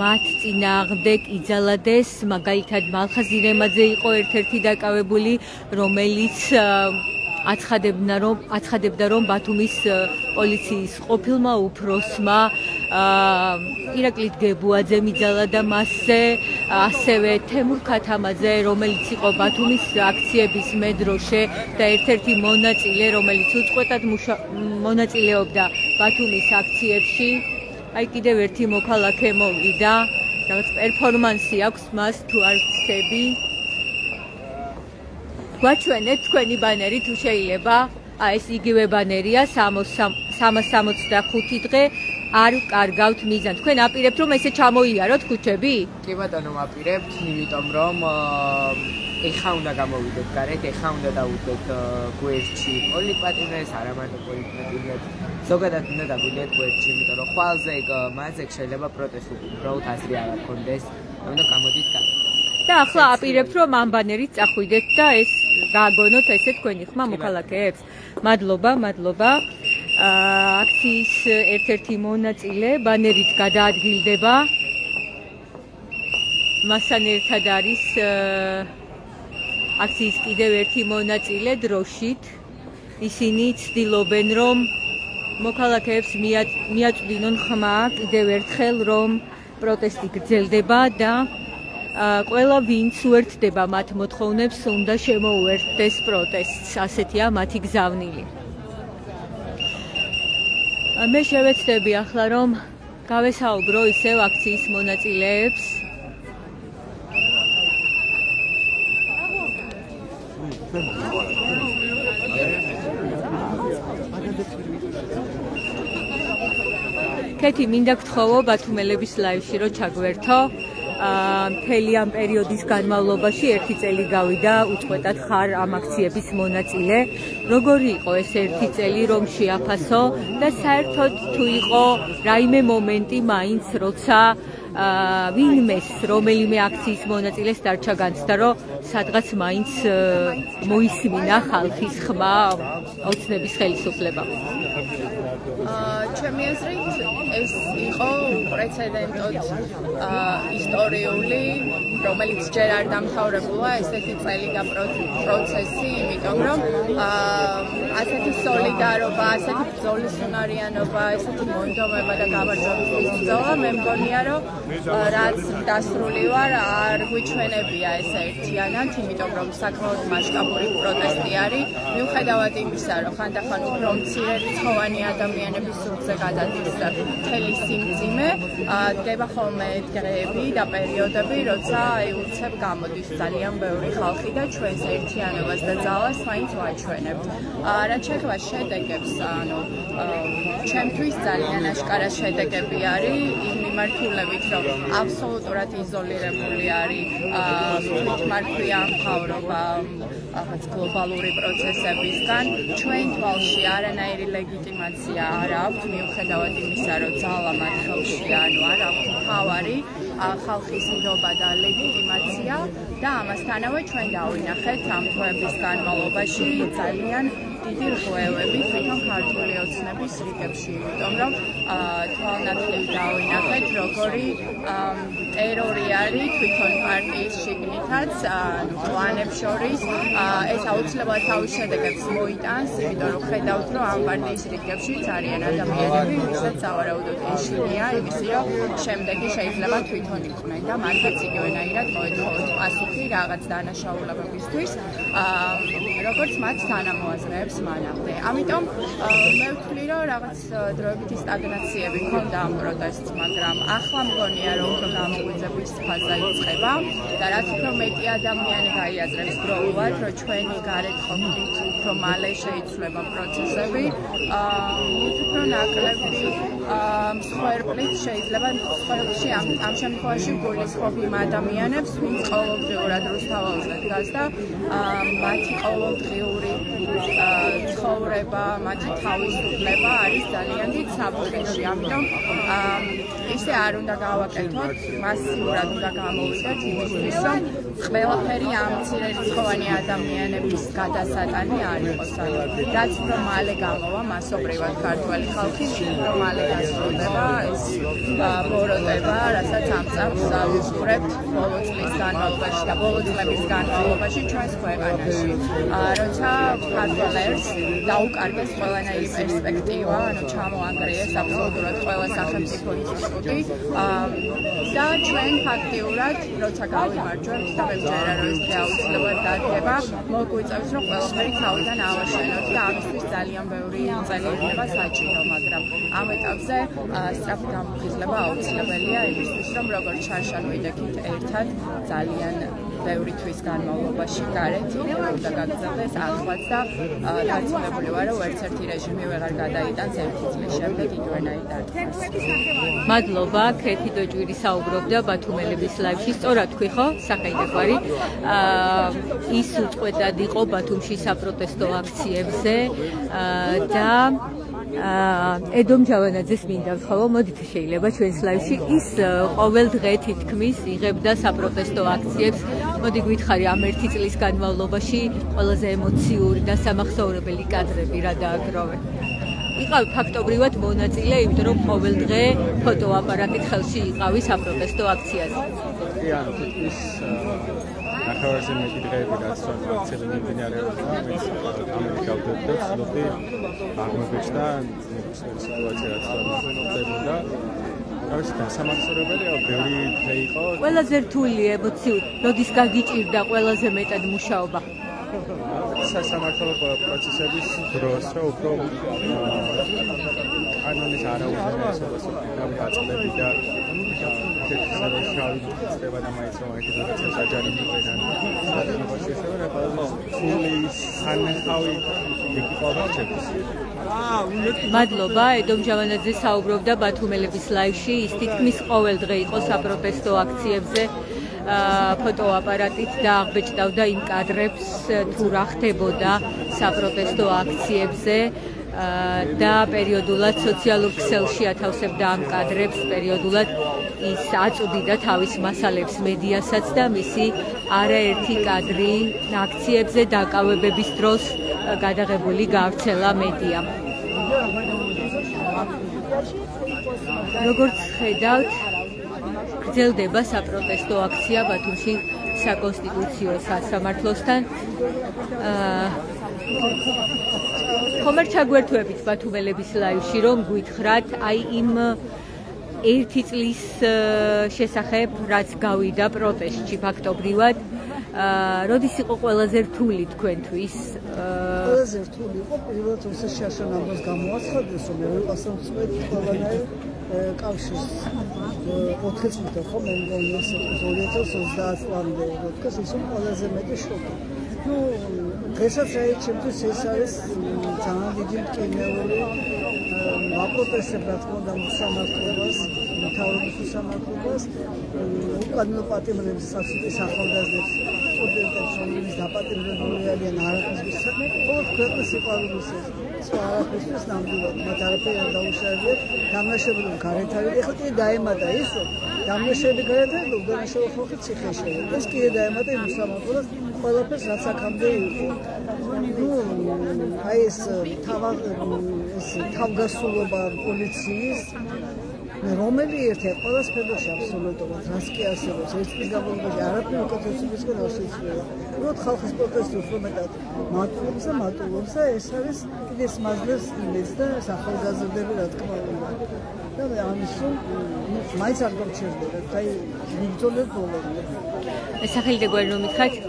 მათ წინააღმდეგ იძალადეს, მაგალითად მალხაზ-ირემაძე იყო ერთ-ერთი დაკავებული, რომელიც აცხადებდა, რომ ბათუმის პოლიციის ყოფილმა უფროსმა ირაკლი გებუაძემ იძალა მასზე, ასევე თემურ ქათამაძე, რომელიც იყო ბათუმის აქციების მედროშე და ერთ-ერთი მონაწილე, რომელიც უწყვეტად მონაწილეობდა ბათუმის აქციებში. აი კიდევ ერთი მოქალაქე მოვიდა, რაღაც პერფორმანსი აქვს მას თუ არ ვცდები. გვაჩვენეთ თქვენი ბანერი თუ შეიძლება. ეს იგივე ბანერია 365 დღე არ კარგავთ მიზანს. თქვენ აპირებთ რომ ესე ჩამოიაროთ ქუჩები? კი ბატონო, ვაპირებთ, იმიტომ რომ ეხა უნდა გამოვიდეთ გარეთ, ეხა უნდა დავუდგეთ გვერდში პოლიტპატიმრებს, არა მარტო პოლიტპატიმრებს, ზოგადად უნდა დავუდგეთ გვერდში, იმიტომ რომ ხვალზე მასზე შეიძლება პროტესტი უბრალოდ აზრი არ გქონდეს, უნდა გამოდით გარეთ. და ახლა აპირებთ რომ ამ ბანერით წახვიდეთ და ეს გააგონოთ ესე თქვენი ხმა მოქალაქეებს. მადლობა. აქციის ერთ-ერთი მონაწილე ბანერით გადაადგილდება. მასთან ერთად არის აქციის კიდევ ერთი მონაწილე დროშით. ისინი ცდილობენ, რომ მოქალაქეებს მიაწვდინონ ხმა კიდევ ერთხელ, რომ პროტესტი გრძელდება და ყველა ვინც უერთდება მათ მოთხოვნებს, უნდა შემოუერთდეს პროტესტს. ასეთია მათი გზავნილი. მე შევეცდები ახლა, რომ გავესაუბრო ისევ აქციის მონაწილეებს. კეთი, მინდა გთხოვო ბათუმელების ლაივში რომ ჩაგვერთო. მთელი ამ პერიოდის განმავლობაში 1 წელი გავიდა, უწყვეტად ხარ ამ აქციების მონაწილე. როგორი იყო ეს 1 წელი, რომ შეაფასო და საერთოდ თუ იყო რაიმე მომენტი მაინც, როცა ვინმეს რომელიმე აქციის მონაწილეს დარჩა განცდა, რომ სადღაც მაინც მოისმინა ხალხის ხმა ოცნების ხელისუფლება. ჩემი აზრით ეს იყო პრეცედენტოდ ისტორიული, რომელიც ჯერ არ დამთავრებულა ესეთი წელი და პროცესი, იმიტომ რომ ასეთი სოლიდარობა, ასეთი ბრძოლის უნარიანობა, ესეთი მონდომება და გამარჯვებისთვის ბრძოლა, მე მგონია, რომ რაც დასრული ვარ, არ გვიჩვენებია ეს ერთიანად, იმიტომ რომ საკმაოდ მასშტაბური პროტესტი არის, მიუხედავად იმისა, რომ ხანდახან უფრო მცირე რიცხოვანი ადამიანების სულზე გადადის მთელი სიმძიმე, დგება ხოლმე დღეები და პერიოდები, როცა უცებ გამოდის ძალიან ბევრი ხალხი და ჩვენს ერთიანობას და ძალას მაინც ვაჩვენებთ. რაც შეეხება შედეგებს, ანუ ჩემთვის ძალიან აშკარა შედეგები არის იმ მიმართულებით, რომ აბსოლუტურად იზოლირებული არის თვითმარქვია მთავრობა რაღაც გლობალური პროცესებისგან. ჩვენ თვალში არანაირი ლეგიტიმაცია არ აქვს, მიუხედავად იმისა, რომ ძალა მათ ხელში, ანუ არ აქვს მთავარი ხალხის ნდობა და ლეგიტიმაცია და ამასთანავე ჩვენ დავინახეთ ამ თვეების განმავლობაში ძალიან დიდი რღვევები თვითონ ქართული ოცნების რიგებში, იმიტომ რომ თვალნათლივ დავინახეთ, როგორი ტერორი არის თვითონ პარტიის შიგნითაც, კლანებს შორის. ეს აუცილებლად თავის შედეგებს მოიტანს, იმიტომ რომ ხედავთ, რომ ამ პარტიის რიგებშიც არიან ადამიანები, ვისაც სავარაუდოდ ეშინია იმისი, რომ შემდეგი შეიძლება თვითონ იყვნენ და მათაც იგივენაირად მოეთხოვოთ პასუხი რაღაც დანაშაულებებისთვის. როგორც მათ თანამოაზრეებს მანამდე. ამიტომ მე ვთვლი, რომ რაღაც დროებითი სტაგნაციები ჰქონდა ამ პროტესტს, მაგრამ ახლა მგონია, რომ უფრო გამოგვიძების ფაზა იწყება და რაც უფრო მეტი ადამიანი გაიაზრებს დროულად, რომ ჩვენი გარეთ ყოფნით უფრო მალე შეიცვლება პროცესები, უფრო ნაკლები მსხვერპლით შეიძლება მსხვერპლში ამ შემთხვევაში გულისხმობ იმ ადამიანებს, ვინც ყოველდღიურად რუსთაველზე დგას და მათი ყოველდღიური ცხოვრება, მათი თავისუფლება არის ძალიან დიდ საფრთხეში. ამიტომ ისე არ უნდა გავაკეთოთ, მასიურად უნდა გამოვიდეთ იმისთვის, რომ ყველაფერი ამ მცირერიცხოვანი ადამიანების გადასატანი არ იყოს. რაც უფრო მალე გამოვა მასობრივად ქართველი ხალხი, უფრო მალე დასრულდება ეს ბოროტება, რასაც ამ წამს ვუყურებთ ბოლო წლის განმავლობაში და ბოლო წლების განმავლობაში ჩვენს ქვეყანაში. როცა ქართველებს დაუკარგეს ყველანაირი პერსპექტივა, ანუ ჩამოანგრიეს აბსოლუტურად ყველა სახელმწიფო ინსტიტუტი და ჩვენ ფაქტიურად, როცა გავიმარჯვებთ და მე ვჯერა, რომ ეს აუცილებლად დადგება, მოგვიწევს, რომ ყველაფერი თავიდან ავაშენოთ და ამისთვის ძალიან ბევრი წელი იქნება საჭირო, მაგრამ ამ ეტაპზე სწრაფი გამოფხიზლება აუცილებელია იმისთვის, რომ როგორც შარშან ვიდექით ერთად ძალიან ბევრი თვის განმავლობაში გარეთ უნდა გაგრძელდეს ახლაც და დარწმუნებული ვარ, რომ ერთ ერთი რეჟიმი ვეღარ გადაიტანს ერთი წლის შემდეგ იგივენაირ დარტყმას. მადლობა, ქეთი დოჭვირი საუბრობდა ბათუმელების ლაივში. სწორად თქვი ხო, სახელმწიფოარი. ის უწყვეტად იყო ბათუმში საპროტესტო აქციებზე და ედომ ჯავანაძეს მინდა ვთხოვო, მოდით შეიძლება ჩვენს ლაივში. ის ყოველ დღე თითქმის იღებდა საპროტესტო აქციებს. მოდი გითხარი, ამ ერთი წლის განმავლობაში ყველაზე ემოციური და სამახსოვრებელი კადრები რა დააგროვე? იყავ ფაქტობრივად მონაწილე, იმიტომ რომ ყოველ დღე ფოტოაპარატით ხელში იყავი საპროტესტო აქციაზე. ანუ თითქმის ნახევარზე მეტი დღეები გასწორდა აქციაზე მიმდინარეობდა, მეც ამერიკავდები და ვცდილობდი აღმოგვეჭდა სიტუაცია რაც ხდებოდა. არის დასამახსოვრებელია, ბევრი დღე იყო. ყველაზე რთული ემოციური, როდის გაგიჭირდა ყველაზე მეტად მუშაობა? სასამართლო პროცესების დროს, რომ უფრო კანონის არაუზრუნველობას დაწყდები და შავი ხდება და მაინც რომ ერთი რაღაცა საჯარი მიყიდან საქმეში ესეა და ფული სანახავი ეკიპაჟებს. მადლობა, ედომ ჯავანაძე საუბრობდა ბათუმელების ლაივში. ის თითქმის ყოველ დღე იყო საპროტესტო აქციებზე ფოტოაპარატით და აღბეჭდავდა იმ კადრებს, თუ რა ხდებოდა საპროტესტო აქციებზე და პერიოდულად სოციალურ ქსელში ათავსებდა ამ კადრებს, პერიოდულად ის აწვდიდა თავის მასალებს მედიასაც და მისი არაერთი კადრი აქციებზე დაკავებების დროს გადაღებული გავრცელა მედიამ. როგორც ხედავთ, გრძელდება საპროტესტო აქცია ბათუმში საკონსტიტუციო სასამართლოსთან. ხომ არ ჩაგვერთვებით ბათუმელების ლაივში, რომ გითხრათ აი იმ ერთი წლის შესახებ, რაც გავიდა პროტესტში ფაქტობრივად, როდის იყო ყველაზე რთული თქვენთვის? ყველაზე რთული იყო პირველად როცა შარშან ამბავს გამოაცხადეს, რომ ევროპასთან ვწვევთ ყველანაირ კავშირს 4 წუთი ხო მე მგონი ეს 2030 წლამდე როცა ის ყველაზე მეტი შოკი. დღესაც ჩემთვის ეს არის ძალიან დიდი მტკივნეული ვაპროტესტებ რა თქმა უნდა მოსამართლობას, მთავრობის მოსამართლობას, უკანონო პატიმრებს სასწაულს ახალგაზრდებს, სტუდენტებს, რომლებიც დაპატიმრებული არიან არაფრის საქმე, მხოლოდ ქვეყნის სიყვარულისთვის, სხვა არაფრისთვის ნამდვილად მათ არაფერი არ დაუშავებიათ, დამნაშავებული გარეთ არის. ეხლა კიდე დაემატა ის, რომ დამნაშავებული გარეთ არის, უდანაშაულო ხალხი ციხეში. ეს კიდე დაემატა იმ მოსამართლობას, ყველაფერს რაც აქამდე იყო. აი ეს თავგასულობა პოლიციის რომელი ერთია ყველა სფეროში აბსოლუტურად რაც კი არსებობს ერთ წლის განმავლობაში არაფერი უკეთესობისგან არ შეიძლება. უბრალოდ ხალხის პროტესტი უფრო მეტად მატულობს და ეს არის კიდე მაზლებს იმედს და ახალგაზრდები რა თქმა უნდა. და ამის მაინც არ გამჩერდება. აი ვიბრძოლებ ბოლომდე. სახელი და გვარი რომ მითხარით?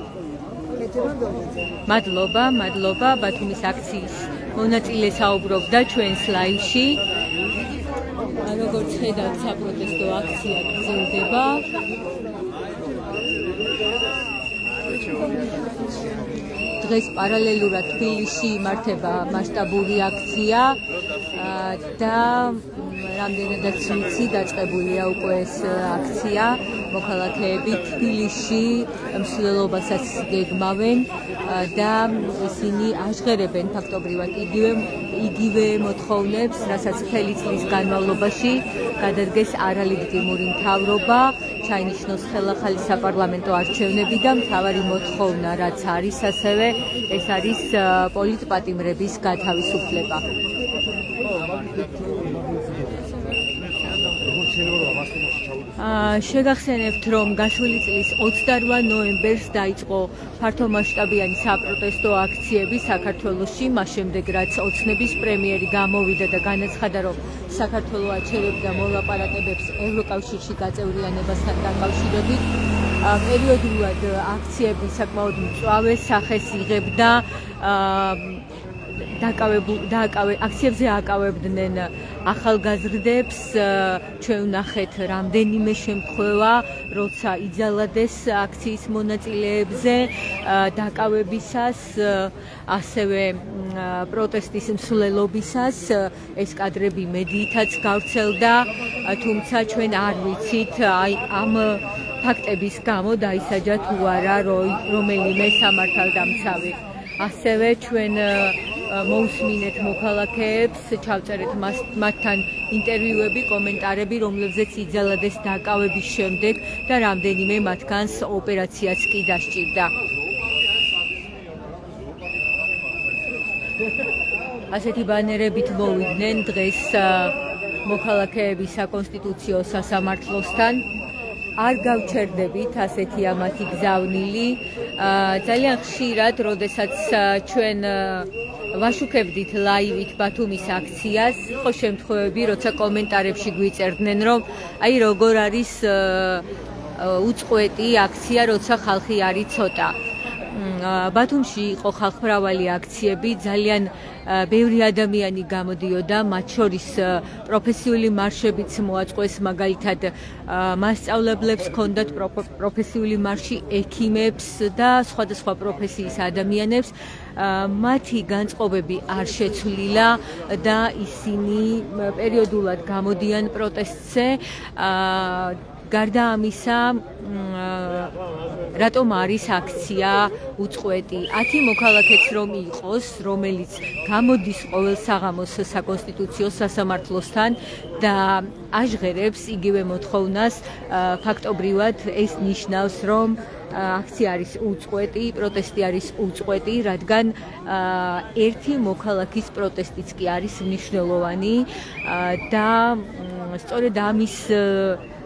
მადლობა ბათუმის აქციის მონაწილე საუბრობდა ჩვენს ლაივში. როგორც ხედავთ, საპროტესტო აქცია გრძელდება. დღეს პარალელურად თბილისში იმართება მასშტაბური აქცია და რამდენადაც ვიცი, დაწყებულია უკვე ეს აქცია. მოქალაქეები თბილისში მსვლელობასაც გეგმავენ და ისინი აღღერებენ ფაქტობრივად იგივე მოთხოვნებს, რასაც მთელი წლის განმავლობაში გადადგეს არალეგიტიმური მთავრობა, ჩაინიშნოს ხელახალი საპარლამენტო არჩევნები და მთავარი მოთხოვნა, რაც არის ასევე ეს არის პოლიტპატიმრების გათავისუფლება. შეგახსენებთ, რომ გასული წლის 28 ნოემბერს დაიწყო ფართომასშტაბიანი საპროტესტო აქციები საქართველოში, მას შემდეგ რაც ოცნების პრემიერი გამოვიდა და განაცხადა, რომ საქართველო აჩერებდა მოლაპარაკებებს ევროკავშირში გაწევრიანებასთან დაკავშირებით. პერიოდულად აქციები საკმაოდ მწვავე სახეს იღებდა. აქციებზე აკავებდნენ ახალგაზრდებს. ჩვენ ვნახეთ რამდენიმე შემთხვევა, როცა იძალადეს აქციის მონაწილეებზე დაკავებისას, ასევე პროტესტის მსვლელობისას. ეს კადრები მედიითაც გავრცელდა, თუმცა ჩვენ არ ვიცით ამ ფაქტების გამო დაისაჯა თუ არა რომელიმე სამართალდამცავი. ასევე ჩვენ მოусმინეთ მოქალაქეებს, ჩავწერეთ მათთან ინტერვიუები, კომენტარები, რომლებზეც იძალადეს დაკავების შემდეგ და რამდენიმე მათგანს ოპერაციაც კი დასჭირდა. ასეთი ბანერებით მოვიდნენ დღეს მოქალაქეები საკონსტიტუციო სასამართლოსთან. არ გავჩერდებით, ასეთია მათი გზავნილი. ძალიან ხშირად, როდესაც ჩვენ ვაშუქებდით ლაივით ბათუმის აქციას, იყო შემთხვევები, როცა კომენტარებში გვიწერდნენ, რომ აი როგორ არის უწყვეტი აქცია, როცა ხალხი არის ცოტა. ბათუმში იყო ხალხმრავალი აქციები, ძალიან ბევრი ადამიანი გამოდიოდა, მათ შორის პროფესიული მარშებიც მოაწყვეს, მაგალითად მასწავლებლებს ჰქონდათ პროფესიული მარში, ექიმებს და სხვადასხვა პროფესიის ადამიანებს. მათი განწყობები არ შეცვლილა და ისინი პერიოდულად გამოდიან პროტესტზე. გარდა ამისა, რატომ არის აქცია უწყვეტი? 10 მოქალაქეც რომ იყოს, რომელიც გამოდის ყოველ საღამოს საკონსტიტუციო სასამართლოსთან და აჟღერებს იგივე მოთხოვნას, ფაქტობრივად ეს ნიშნავს, რომ აქცია არის უწყვეტი, პროტესტი არის უწყვეტი, რადგან ერთი მოქალაქის პროტესტიც კი არის მნიშვნელოვანი და სწორედ ამის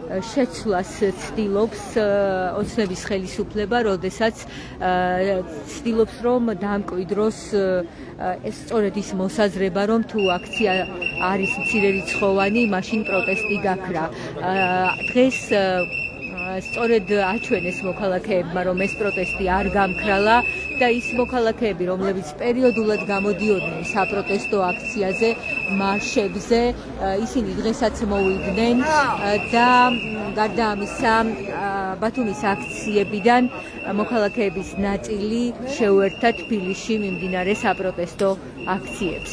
შეცვლას ცდილობს ოცნების ხელისუფლება, როდესაც ცდილობს, რომ დამკვიდროს ეს სწორედ ის მოსაზრება, რომ თუ აქცია არის მცირერიცხოვანი, მაშინ პროტესტი გაქრა. დღეს სწორედ აჩვენეს მოქალაქეებმა, რომ ეს პროტესტი არ გამქრალა და ის მოქალაქეები, რომლებიც პერიოდულად გამოდიოდნენ საპროტესტო აქციაზე, მარშებზე, ისინი დღესაც მოვიდნენ და გარდა ამისა, ბათუმის აქციებიდან მოქალაქეების ნაწილი შეუერთდა თბილისში მიმდინარე საპროტესტო აქციებს.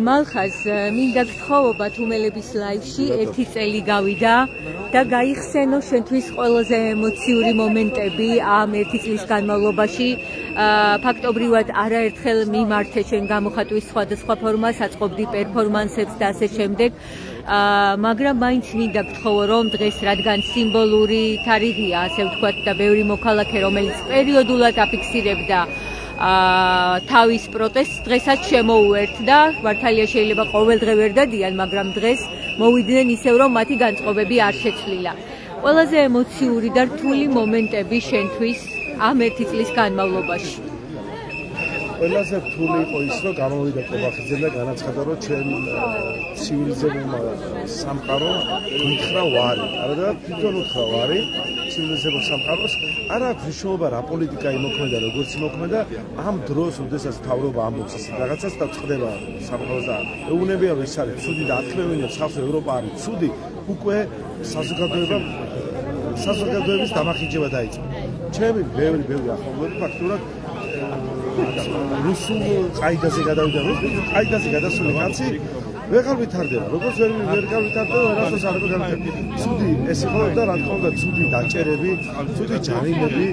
მალხაზ, მინდა გთხოვობა თუმელების ლაივში 1 წელი გავიდა და გაიხსენო შენთვის ყველაზე ემოციური მომენტები ამ 1 წლის განმავლობაში. ფაქტობრივად არაერთხელ მიმართე შენ გამოხატვის სხვადასხვა ფორმას, აწყობდი პერფორმანსებს და ასე შემდეგ. მაგრამ მაინც მინდა გთხოვო, რომ დღეს, რადგან სიმბოლური თარიღია, ასე ვთქვათ, და ბევრი მოქალაქე, რომელიც პერიოდულად აფიქსირებდა თავის პროტესტს, დღესაც შემოუერთდა. მართალია შეიძლება ყოველდღე ვერ დადიან, მაგრამ დღეს მოვიდნენ ისევ, რომ მათი განწყობები არ შეცვლილა. ყველაზე ემოციური და რთული მომენტები შენთვის ამ 1 წლის განმავლობაში. ყველაზე რთული იყო ის, რომ გამოვიდა კობახიძე და განაცხადა, რომ ჩვენ ცივილიზებულმა სამყარომ გითხრა ვარი. არა თვითონ უთხრა ვარი ცივილიზებულ სამყაროს. არა აქვს მნიშვნელობა რა პოლიტიკა იმოქმედა, როგორც იმოქმედა ამ დროს, როდესაც მთავრობა ამბობს ის რაღაცას და წყდება სამყაროს და ეუბნებია ის არის ცუდი და ათქმევინებს ხალხს ევროპა არის ცუდი, უკვე საზოგადოების დამახინჯება დაიწყო. ჩემი ბევრი ახლობლები ფაქტურად რუსულ ყაიდაზე გადავიდა, ყაიდაზე გადასული კაცი ვეღარ ვითარდება, როგორც ვერ გავითარდება, რასაც არ გავითარდება. ცუდი ეს იყო და რა თქმა უნდა ცუდი დაჭერები, ცუდი ჯარიმები,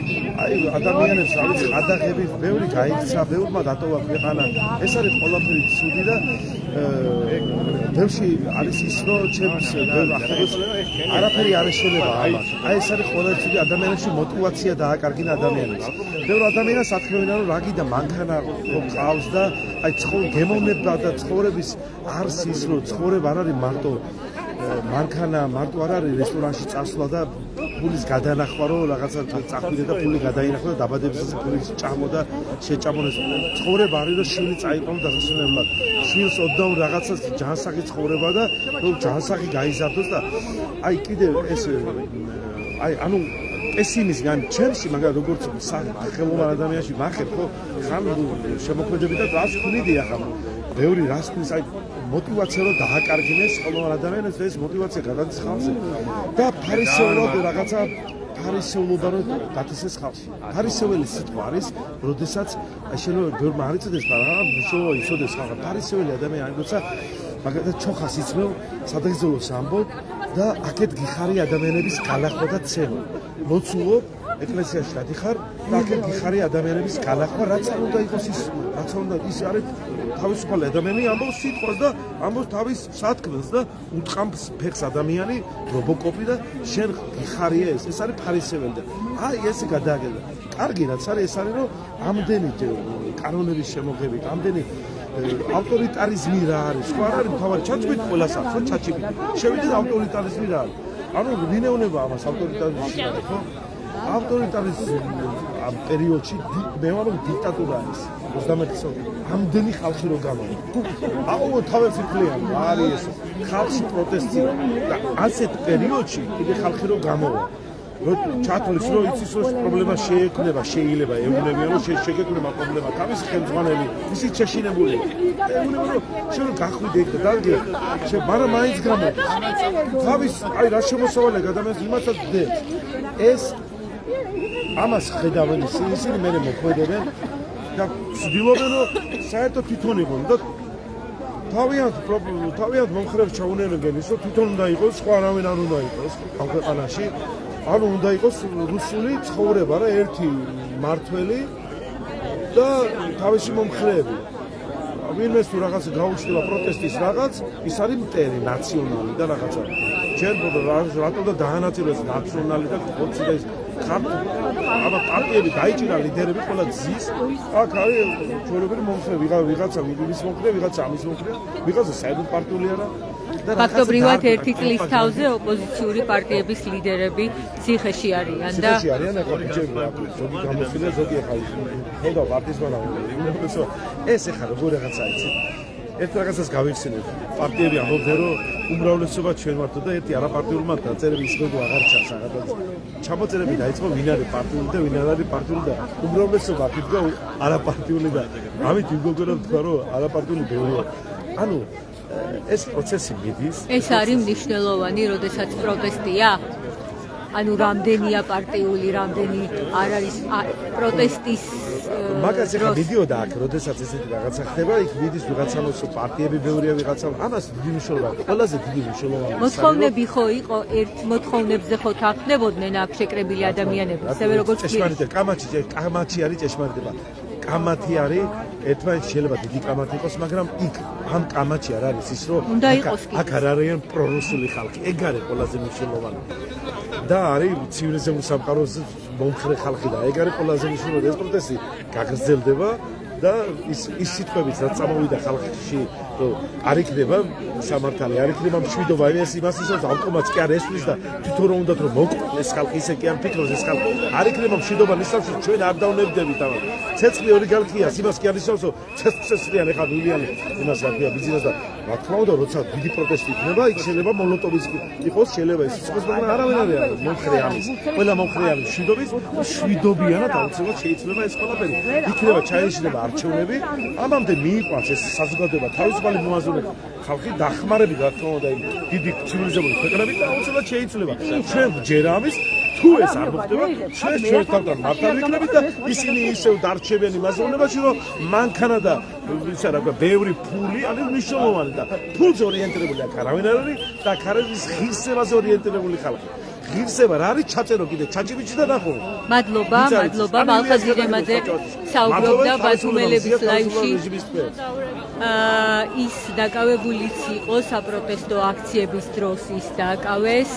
აი ადამიანებს არის ყადაღები, ბევრი გაიქცა, ბევრმა დატოვა ქვეყანა. ეს არის ყველაფერი ცუდი და ბევრში არის ის, რომ ჩემს ბევრ ახლობელს არაფერი არ ეშველება ამას. აი ეს არის ყველა ცუდი ადამიანებში мотиваცია დააკარგინა ადამიანებს. ბევრ ადამიანს ათქმევინა, რომ რაგიდა მანქანა ყავს და აი გემოვნება და ცხოვრების არს ის რომ ცხოვრება არ არის მარტო მანქანა, მარტო არ არის რესტორანში წასვლა და ფულის გადანახვა, რომ რაღაცა წახვიდე და ფული გადაინახო და დაბადებისას ფულის ჭამო და შეჭამონეს. ცხოვრება არის რომ შვილი წაიყვანო დასასვენებლად. შვილს ოდნავ რაღაცა ჯანსაღი ცხოვრება და რომ ჯანსაღი გაიზარდოს და აი კიდე ეს აი ანუ პესიმიზმი ან ჩემში მაგრამ როგორც სახელოვან ადამიანში მახერ ხო ხან შემოქმედები და რას ქმნიდი ახლა ბევრი რას ქმნის აი мотиваცია რომ დააკარგინეს ყოველ ადამიანს ეს мотиваცია გადადის ხალხზე და ფარისეულად რაღაცა ფარისეულობა რომ დათესეს ხალხში ფარისეველი სიტყვა არის როდესაც შეიძლება ბევრმა არ იცოდეს მაგრამ მშოვა იცოდეს ხალხი ფარისეველი ადამიანი როცა მაგალითად ჩოხას იცმევ სადღეღოლოს ამბობ და აქეთ გიხარი ადამიანების განახვა და ცემა მოცულობ ეკლესიაში გადიხარ და აქეთ გიხარი ადამიანების განახვა რაც არ უნდა იყოს ის რაც უნდა ის არის თავისუფალი ადამიანი ამბობს სიტყვას და ამბობს თავის სათქმელს და უტყამს ფეხს ადამიანი რობოკოპი და შენ გიხარია ეს არის ფარისეველი და აი ესე გადააგება კარგი რაც არის ეს არის რომ ამდენი კანონების შემოღებით ამდენი ავტორიტარიზმი რა არის სხვა არ არის თავარი ჩაჭვით ყველას აქვს ხო ჩაჭვით შევიდეთ ავტორიტარიზმი რა არის ანუ ვინეუნება ამას ავტორიტარიზმში არის ხო ავტორიტარიზმი ამ პერიოდში მე ვამბობ დიქტატურა არის 21 საუკუნე ამდენი ხალხი რო გამოვა აუ თავისუფლიან არის ეს ხალხი პროტესტია და ასეთ პერიოდში კიდე ხალხი რო გამოვა რომ ჩათვლის რომ იცის რომ პრობლემა შეექმნება შეიძლება ეუბნებიან რომ შეგექმნება პრობლემა თავის ხელმძღვანელი ისი შეშინებული ეუბნებიან რომ შენ გახვიდე და დარგე შენ მაგრამ მაინც გამოდის თავის აი რა შემოსავალე ადამიანს იმასაც დებს ეს ამას ხედავენ ისინი მე მოქმედებენ და ცდილობენ რომ საერთოდ თვითონ იყონ და თავიანთ მომხრეებს ჩაუნერგენ ის რომ თვითონ უნდა იყოს სხვა არავინ არ უნდა იყოს ამ ქვეყანაში ანუ უნდა იყოს რუსული ცხოვრება რა ერთი მართველი და თავისი მომხრეები ვინმეს თუ რაღაცა გაუჩნდება პროტესტის რაღაც ის არის მტერი ნაციონალი და რაღაცა ჩვენ რატომ და დაანაწილეს ნაციონალი და ხოცი და აბა პარტიები დაიჭირა ლიდერები ყველა ძის აქ არის ჩვეულებრივი მომხრე ვიღაცა ვიღის მომხრე ვიღაცა ამის მომხრე ვიღაცა საერთოდ პარტიული არა ფაქტობრივად ერთი წლის თავზე ოპოზიციური პარტიების ლიდერები ციხეში არიან და ციხეში არიან ახლა ბიჭები ზოგი გამოსვლა ზოგი ახლა ხოდა პარტიის მანავე ეს ახლა როგორ რაღაცა იცი ერთ რაღაცას გავიხსენებ პარტიები ამბობდნენ რომ უმრავლესობა ჩვენ ვართ და ერთი არაპარტიულმა დაწერები ის როგორ აღარ ჩანს აღარ ჩამოწერები დაიწყო ვინ არის პარტიული და ვინ არ არის პარტიული და უმრავლესობა თქვა არაპარტიული და ამით ვიგოგონა თქვა რომ არაპარტიული ბევრია ანუ ეს პროცესი მიდის ეს არის მნიშვნელოვანი როდესაც პროტესტია ანუ რამდენია პარტიული რამდენი არ არის პროტესტის მაგას ახლა ვიდეოდა აქ როდესაც ესეთი რაღაცა ხდება იქ მიდის ვიღაცამოს პარტიები ბევრია ვიღაცა ამას დიდი მნიშვნელობა ყველაზე დიდი მნიშვნელობა მოთხოვნები ხო იყო ერთ მოთხოვნებზე ხო თანხმდებოდნენ აქ შეკრებილი ადამიანები ისევე როგორც ჭეშმარიტება კამათი არის ჭეშმარიტება კამათი არის ერთმანეთს შეიძლება დიდი კამათი იყოს მაგრამ იქ ამ კამათი არ არის ის რომ აქ არ არიან პრორუსული ხალხი ეგ არის ყველაზე მნიშვნელოვანი და არის ცივილიზებულ სამყაროს მომხრე ხალხი და ეგ არის ყველაზე მნიშვნელოვანი ეს პროტესტი გაგრძელდება და ის სიტყვებიც რაც წამოვიდა ხალხში რომ არ იქნება სამართალი, არ იქნება მშვიდობა, ეს იმას ისევ ავტომატს კი არ ესვლის და თვითონ რომ უნდათ რომ მოკლდეს ეს ხალხი ისე კი არ ფიქრობს ეს ხალხი არ იქნება მშვიდობა ისევ ჩვენ არ დავნებდებით და ცეცხლი ოლიგარქიას იმას კი არ ისევ ცეცხლიან ეხლა ვილიანი იმას რა ქვია ბიზნესს და რა თქმა უნდა როცა დიდი პროტესტი იქნება იქ შეიძლება მოლოტოვის იყოს შეიძლება ის იყოს მაგრამ არავინ არ არის მომხრე ამის ყველა მომხრე არის მშვიდობიანად აუცილებლად შეიძლება ეს ყველაფერი იქნება ჩაეშინება არჩევნები ამამდე მიიყვანს ეს საზოგადოება თავისუფალი მომაზრებული ხალხი დახმარებით რა თქმა უნდა დიდი ცივილიზებული ქვეყნებით და აუცილებლად შეიძლება ჩვენ ჯერ ამის თუ ეს არ მოხდება ჩვენ თავთან მართალი ვიქნებით და ისინი ისევ დარჩებიან იმ აზროვნებაში რომ მანქანა და ისა რა ქვია ბევრი ფული არის მნიშვნელოვანი და ფულზე ორიენტირებული აქ არავინ არ არის და აქ არის ღირსებაზე ორიენტირებული ხალხი ღირსება რა არის ჩაწერო კიდე ჩაჭიბიჭი და ნახო მადლობა ბალხაზირემაძე საუბრობდა ბათუმელების ლაივში ის დაკავებულიც იყო საპროტესტო აქციების დროს ის დაკავეს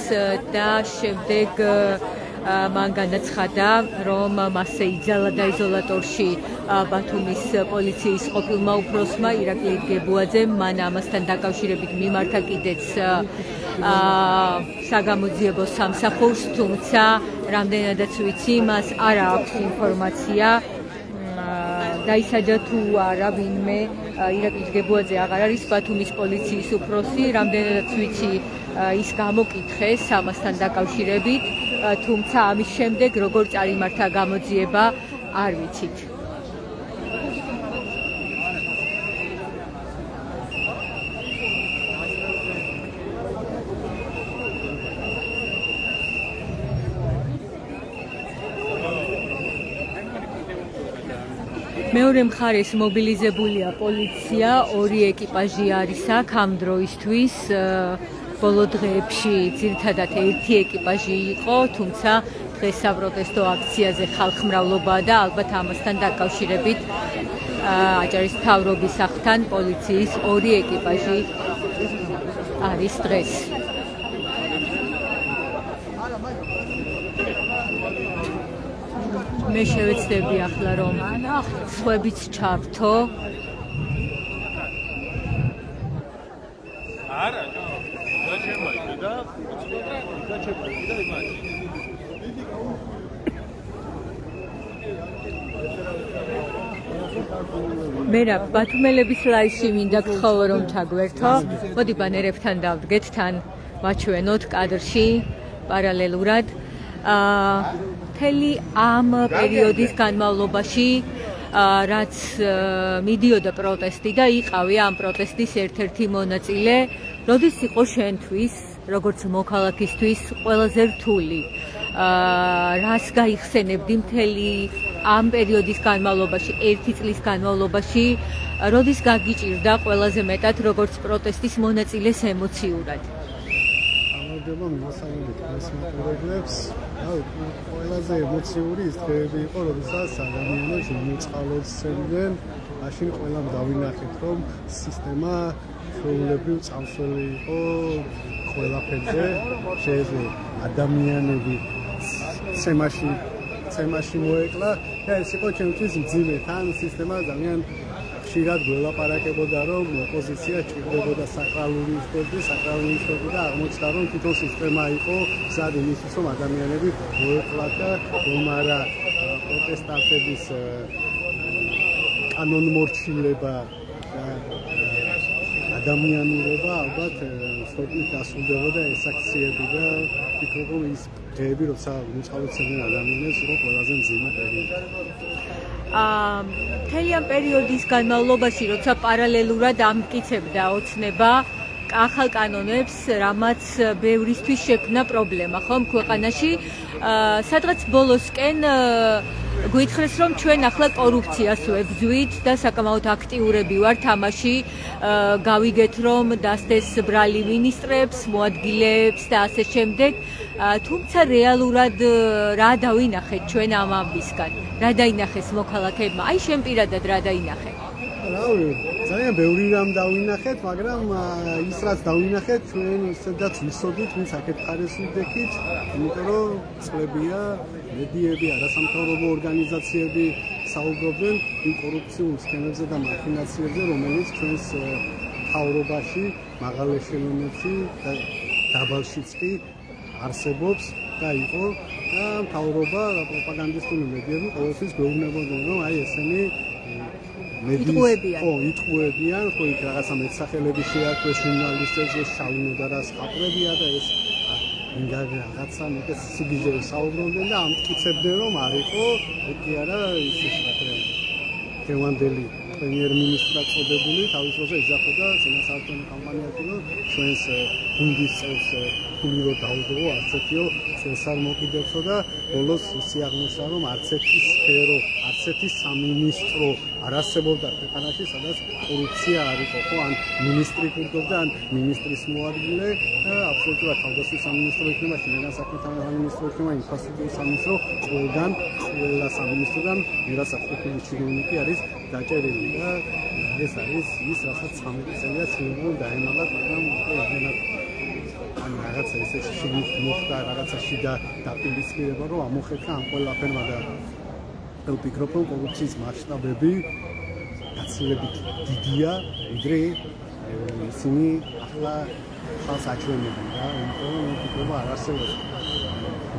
და შემდეგ მან განაცხადა რომ მასზე იძალა დაიზოლატორში ბათუმის პოლიციის ყოფილმა უფროსმა ირაკლი გებუაძემ მან ამასთან დაკავშირებით მიმართა კიდეც საგამოძიებო სამსახურს თუმცა რამდენადაც ვიცი მას არ აქვს ინფორმაცია დაისაჯა თუ არა ვინმე ირაკლი გებუაძე აღარ არის ბათუმის პოლიციის უფროსი რამდენადაც ვიცი ის გამოკითხეს ამასთან დაკავშირებით თუმცა ამის შემდეგ როგორ წარიმართა გამოძიება არ ვიცით მეორე მხარეს მობილიზებულია პოლიცია, ორი ეკიპაჟი არის აქ ამ დროისთვის. ბოლო დღეებში ძირითადად ერთი ეკიპაჟი იყო, თუმცა დღეს საპროტესტო აქციაზე ხალხმრავლობაა და ალბათ ამასთან დაკავშირებით აჭარის მთავრობის სახლთან პოლიციის ორი ეკიპაჟი არის დღეს. მე შევეცდები ახლა რომ სხვებიც ჩართო. არა, და შემოიგდა და შემოიგდა იმაში. მერაბ ბათუმელების ლაივში მინდა გთხოვო რომ ჩაგვერთო. მოდი ბანერებთან დავდგეთ თან ვაჩვენოთ კადრში პარალელურად. მთელი ამ პერიოდის განმავლობაში რაც მიდიოდა პროტესტი და იყავი ამ პროტესტის ერთ-ერთი მონაწილე, როდის იყო შენთვის, როგორც მოქალაქისთვის ყველაზე რთული? რას გაიხსენებდი მთელი ამ პერიოდის განმავლობაში, ერთი წლის განმავლობაში, როდის გაგიჭირდა ყველაზე მეტად როგორც პროტესტის მონაწილეს ემოციურად? მასალებით მასმოყურებლებს ყველაზე ემოციური ის დღეები იყო, როდესაც ადამიანებს მოწყალოსებდნენ, მაშინ ყველამ დავინახეთ, რომ სისტემა ჩვეულებრივ წამსველი იყო ყველაფერზე, შეეძლო ადამიანები ცემაში მოეკლა და ეს იყო ჩემთვის მძიმე, თან სისტემა ძალიან ხშირად გველაპარაკებოდა, რომ ოპოზიცია ჭირდებოდა საკრალური ისტორია და აღმოჩნდა, რომ თვითონ სისტემა იყო გზად იმისთვის, რომ ადამიანები მოეკლათ და რომ არა პროტესტანტების კანონმორჩილება და ადამიანურობა ალბათ სწორედ დასრულდებოდა ეს აქციები და ვფიქრობ, რომ ის დღეები, როცა მოწყალოცებდნენ ადამიანებს, იყო ყველაზე მძიმე პერიოდი. მთელი ამ პერიოდის განმავლობაში, როცა პარალელურად ამტკიცებდა ოცნება ახალ კანონებს, რამაც ბევრისთვის შექმნა პრობლემა, ხომ ქვეყანაში, სადღაც ბოლოსკენ გვითხრეს, რომ ჩვენ ახლა კორუფციას ვებრძვით და საკმაოდ აქტიურები ვართ ამაში, გავიგეთ, რომ დასდეს ბრალი მინისტრებს, მოადგილეებს და ასე შემდეგ. თუმცა რეალურად რა დავინახეთ ჩვენ ამ ამბისგან? რა დაინახეს მოქალაქეებმა? აი შენ პირადად რა დაინახე? რავი, ძალიან ბევრი რამ დავინახეთ, მაგრამ ის რაც დავინახეთ, ჩვენ ისედაც ვიცოდით, ვინც აქეთ ხარეს ვიდექით, იმიტომ რომ წლებია მედიები, არასამთავრობო ორგანიზაციები, საუბრობენ იმ კორუფციულ სქემებზე და მახინაციებზე, რომელიც ჩვენს მთავრობაში, მაღალ ეშელონებში და დაბალშიც კი არსებობს და იყო და მთავრობა და პროპაგანდისტული მედიები ყოველთვის გვეუბნებოდნენ, რომ აი ესენი იტყუებიან, ხო იქ რაღაცა მეტსახელები შეარქვეს ჟურნალისტებზე, შავნოდა და სხაპრებია და ეს რაღაცა მეტად სიგიჟეებს საუბრობდნენ და ამტკიცებდნენ, რომ არ იყო კი არა ის დღევანდელი პრემიერ-მინისტრად წოდებული თავის დროზე ეძახოდა წინასაარჩევნო კამპანიაში, რომ ჩვენს გუნდის წევს ფული რო დაუდო, არც ერთიო წელს არ მოკიდებსო და ბოლოს ისე აღმოჩნდა, რომ არც ერთი სფერო, არც ერთი სამინისტრო არ არსებობდა ქვეყანაში, სადაც კორუფცია არ იყო, ხო, ან მინისტრი კურდობდა, ან მინისტრის მოადგილე, აბსოლუტურად თავდაცვის სამინისტრო იქნება, შინაგან საქმეთა სამინისტრო იქნება, ინფრასტრუქტურის სამინისტრო, ყველა სამინისტროდან ვიღაცა ყოფილი ჩინოვნიკი არის დაჭერილი და ეს არის ის, რასაც 13 წელია ცდილობენ დაემალათ, მაგრამ ეგენად ან რაღაცა ისე შიგნით მოხდა, რაღაცა შიდა დაპირისპირება, რომ ამოხერხა ამ ყველაფერმა და ვფიქრობ, რომ კორუფციის მასშტაბები გაცილებით დიდია, ვიდრე ისინი ახლა ხალხს აჩვენებენ და იმიტომ რომ ვფიქრობ, არ არსებობს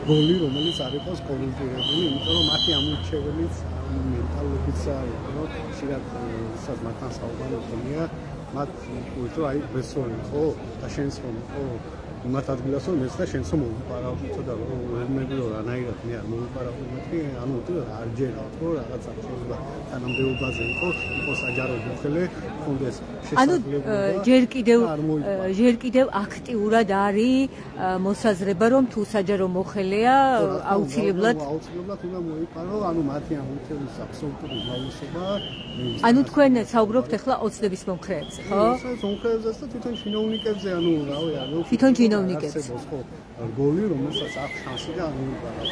გოლი, რომელიც არ იყოს კორუმპირებული, იმიტომ რომ მათი ამორჩეველიც მენტალობიც არის, რომ შეიძლება ისაც მათთან საუბარი ხონია, მათ უერთო აი ბესორი ხო და შენს რომ ხო იმათ ადგილას რომ მეც და შენც რომ მოვიპარავდით და რომ ვერმები რომ რანაირად მე არ მოვიპარავდი მეთქი, ანუ თუ არ ჯერავთ ხო რაღაცა შეიძლება თანამდებობაზე იყო საჯარო მოხელე კონდეს შესაძლებლობა. ანუ ჯერ კიდევ აქტიურად არის მოსაზრება რომ თუ საჯარო მოხელეა აუცილებლად უნდა მოიპარო, ანუ მათი ამორჩევის აბსოლუტური უმრავლესობა. ანუ თქვენ საუბრობთ ახლა ოცნების მომხრეებზე, ხო? მომხრეებზე და თვითონ ჩინოვნიკებზე, ანუ რავი, ანუ თვითონ ჩინოვნიკებზე. ხო, გოლი რომელსაც აქვს შანსი და მოიპარო.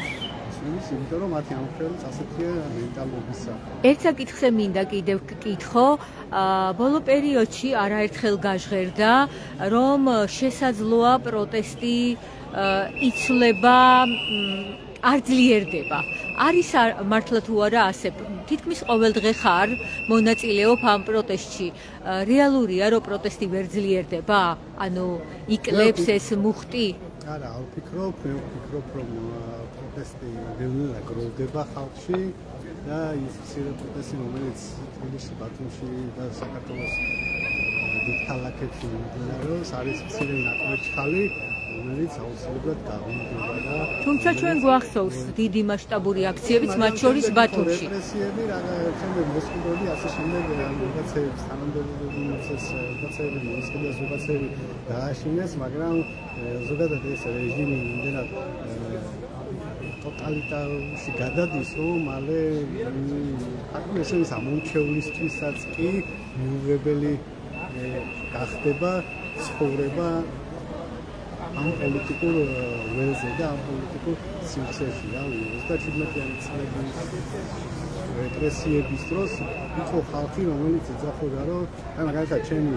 ის იმიტომ რომ მათი ამორჩევის ასეთია მენტალობისა. ერთ საკითხზე მინდა კიდევ გკითხო, ბოლო პერიოდში არაერთხელ გაჟღერდა, რომ შესაძლოა პროტესტი იცვლება არ ძლიერდება. არის მართლა თუ არა ასე? თითქმის ყოველდღე ხარ მონაწილეობ ამ პროტესტში. რეალურია, რომ პროტესტი ვერ ძლიერდება? ანუ იკლებს ეს მუხტი? არა, ვფიქრობ, რომ პროტესტი ბევრად გროვდება ხალხში და ის მცირე პროტესტი, რომელიც თბილისში, ბათუმში და საქართველოს დიდ ქალაქებში მიმდინარეობს, არის მცირე ნაკვეთშხალი, რომელიც აუცილებლად გაღვიდება და თუმცა ჩვენ გვახსოვს დიდი მასშტაბური აქციებიც, მათ შორის ბათუმში. რეპრესიები, შემდეგ მოსყიდვები, ასე შემდეგ რაღაცეებს თანამდებობები, რაღაცეები დააშინეს, მაგრამ ზოგადად ეს რეჟიმი იმდენად ტოტალიტარში გადადის, რომ მალე ეს ამორჩევლისთვისაც კი მიუღებელი გახდება ცხოვრება ამ პოლიტიკურ ველზე და ამ პოლიტიკურ სივრცეში. 37-იანი წლების რეპრესიების დროს იყო ხალხი, რომელიც ეძახოდა, რომ აი მაგალითად ჩემი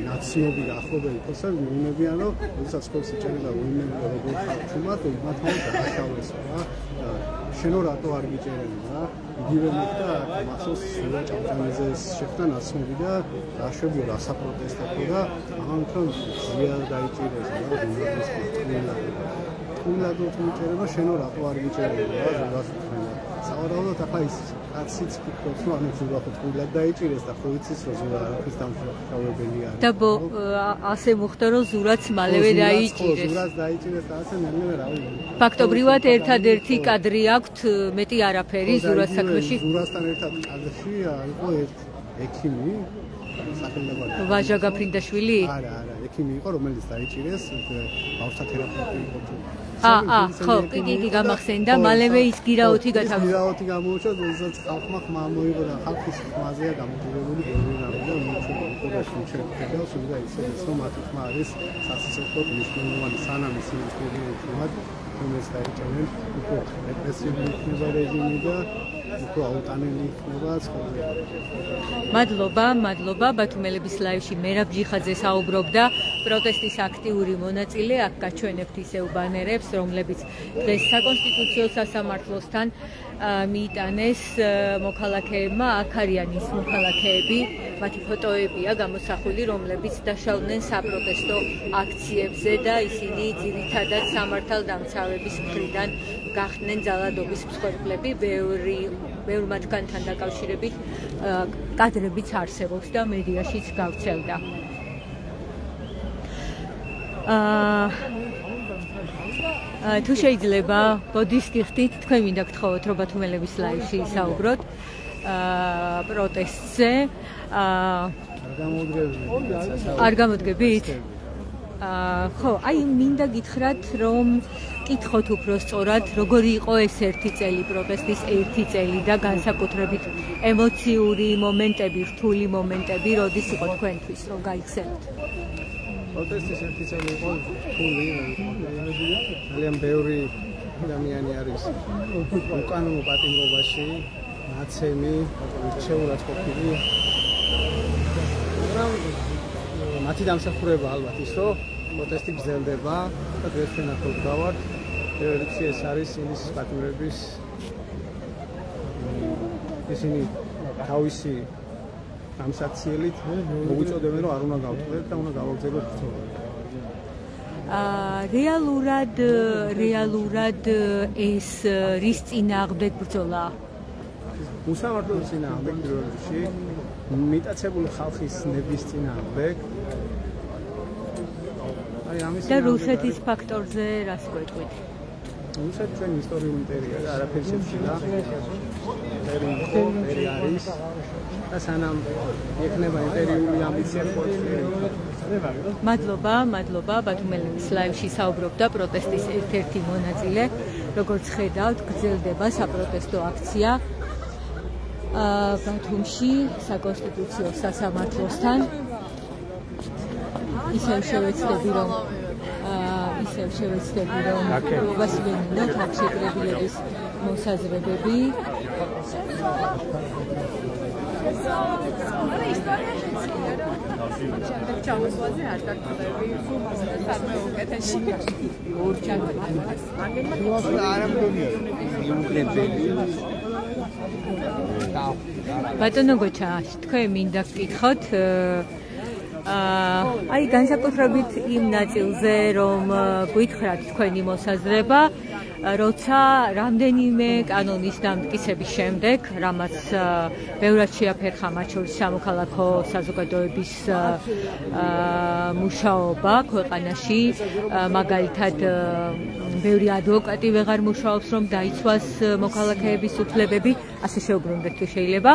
ნაცნობი ახლობელი ფოსები მიუნებიან, რომ როდესაც ხობს იჭერება უიმები როგორ ხალხშუმად, მათ მოვა დააშავეს რა. შენო რატო არ გიჭერენ რა? იგივე მოხდა მახსოვს სულა ჭავჭავაძე შეხვდა ნაცნობი და დაშვებია რა საპროტესტო და ამიტომ ზია დაიჭირეს რა თუნდაც მიჭერება შენო რატო არ გიჭერენ რა ზოგადად თქვენ სავარაუდოდ ახლა ის კაციც ფიქრობს რომ ანუ ზოგადად თუნდაც დაიჭირეს და ხო იცის რომ ზოგადად არაფერს დამშავებელი არის და ასე მოხდა რომ ზურაც მალევე დაიჭირეს ზურაც დაიჭირეს და ასე ნელ-ნელა რა ფაქტობრივად ერთადერთი კადრი აქვთ მეტი არაფერი ზურაც საქმეში ზურასთან ერთად კადრში იყო ექიმი სახელმწიფო ვაჟა გაფრინდაშვილი არა ექიმი იყო რომელიც დაიჭირეს ბავშვთა თერაპევტი იყო ხო კი გამახსენდა მალევე ის გირაოთი გათავისუფლდა გირაოთი გამოუჩა როდესაც ხალხმა ხმა მოიღო და ხალხის ხმაზეა გამოდებული გერმანია და მოუჩა და სულ ისე რომ მათი ხმა არის სასიცოცხლო მნიშვნელოვანი სანამ ისინი ცხოვრობენ რეგიმებს დაიჭერენ, უფრო რეპრესიული იქნება რეჟიმი და უფრო აუტანელი იქნება ცხოვრება. მადლობა ბათუმელების ლაივში მერაბ ჯიხაძე საუბრობდა, პროტესტის აქტიური მონაწილე, აქ გაჩვენებთ ისევ ბანერებს, რომლებიც დღეს საკონსტიტუციო სასამართლოსთან მიიტანეს მოქალაქეებმა, აქ არიან ის მოქალაქეები, მათი ფოტოებია გამოსახული, რომლებიც დაშავდნენ საპროტესტო აქციებზე და ისინი ძირითადად სამართალდამცავების მხრიდან გახდნენ ძალადობის მსხვერპლები, ბევრ მათგანთან დაკავშირებით კადრებიც არსებობს და მედიაშიც გავრცელდა. თუ შეიძლება, ბოდის გიხდით, თქვენ მინდა გთხოვოთ, რომ ბათუმელების ლაივში საუბროთ პროტესტზე. არ გამოდგებით? ხო, აი მინდა გითხრათ, რომ კითხოთ უფრო სწორად, როგორი იყო ეს ერთი წელი, პროტესტის ერთი წელი და განსაკუთრებით ემოციური მომენტები, რთული მომენტები, როდის იყო თქვენთვის, რომ გაიხსენოთ? პროტესტის ერთი წელი იყო რთული, ძალიან ბევრი ადამიანი არის უკანონო პატიმრობაში, ნაცემი, რჩეულად ყოფილი. მათი დამსახურება ალბათ ის, რომ პროტესტი გრძელდება და დღეს ნახოთ გავართ. პირველ რიგში ეს არის ინგლისის პატიმრების ისინი თავისი ამსაციელით მოუწოდებენ, რომ არ უნდა გავწყვეტ და უნდა გავაგზავნოთ ბრძოლა. რეალურად ეს რის წინააღმდეგ ბრძოლა? უსამართლობის წინააღმდეგ პირველ რიგში, მიტაცებული ხალხის ნების წინააღმდეგ. და რუსეთის ფაქტორზე რას გვეტყვით? რუსეთი ჩვენი ისტორიული იმპერია და არაფერი შეცვლა. იმპერი არის და სანამ იქნება იმპერიული ამბიციები მადლობა ბათუმელების ლაივში საუბრობდა პროტესტის ერთ-ერთი მონაწილე. როგორც ხედავთ, გრძელდება საპროტესტო აქცია ბათუმში საკონსტიტუციო სასამართლოსთან. ისევ შევეცდები რომ ვასვენინოთ აქ შეკრებილების მოსაზრებები. ჩამოსვლაზე არ დაგხვდები სამე უკეთესი. ბატონო გოჩა, თქვენ მინდა გკითხოთ აი განსაკუთრებით იმ ნაწილზე, რომ გითხრათ თქვენი მოსაზრება, როცა რამდენიმე კანონის დამტკიცების შემდეგ, რამაც ბევრად შეაფერხა მათ შორის სამოქალაქო საზოგადოების მუშაობა ქვეყანაში, მაგალითად ბევრი ადვოკატი ვეღარ მუშაობს, რომ დაიცვას მოქალაქეების უფლებები, ასე შეუბრუნდეთ თუ შეიძლება.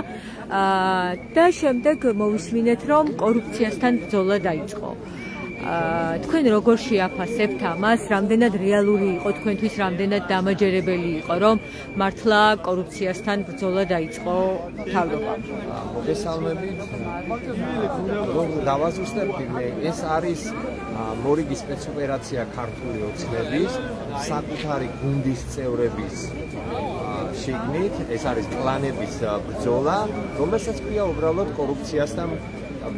და შემდეგ მოვისმინეთ, რომ კორუფციასთან ბრძოლა დაიწყო. თქვენ როგორ შეაფასებთ ამას, რამდენად რეალური იყო თქვენთვის, რამდენად დამაჯერებელი იყო, რომ მართლა კორუფციასთან ბრძოლა დაიწყო მთავრობამ? მოგესალმებით. რომ დავაზუსტებ, ეს არის მორიგი სპეცოპერაცია ქართული ოცნების საკუთარი გუნდის წევრების შიგნით, ეს არის კლანების ბრძოლა, რომელსაც ქვია უბრალოდ კორუფციასთან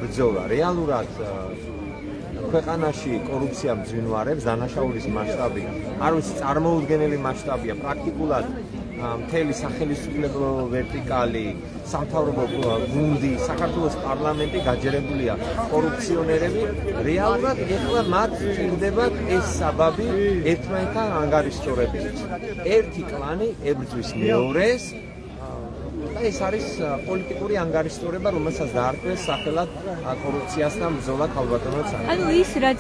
ბრძოლა. რეალურად ქვეყანაში კორუფცია მძვინვარებს, დანაშაულის მასშტაბი არ ვიცი, წარმოუდგენელი მასშტაბია, პრაქტიკულად მთელი სახელმწიფო ვერტიკალი, სამთავრობო გუნდი, საქართველოს პარლამენტი გაჯერებულია კორუფციონერები. რეალურად ეხლა მათ ჭირდებათ ეს საბაბი ერთმანეთთან ანგარიშწორებისთვის. ერთი კლანი ებრძვის მეორეს და ეს არის პოლიტიკური ანგარიშწორება, რომელსაც დაარქვეს სახელად კორუფციასთან ბრძოლა ქალბატონო ცარიძე. ანუ ის რაც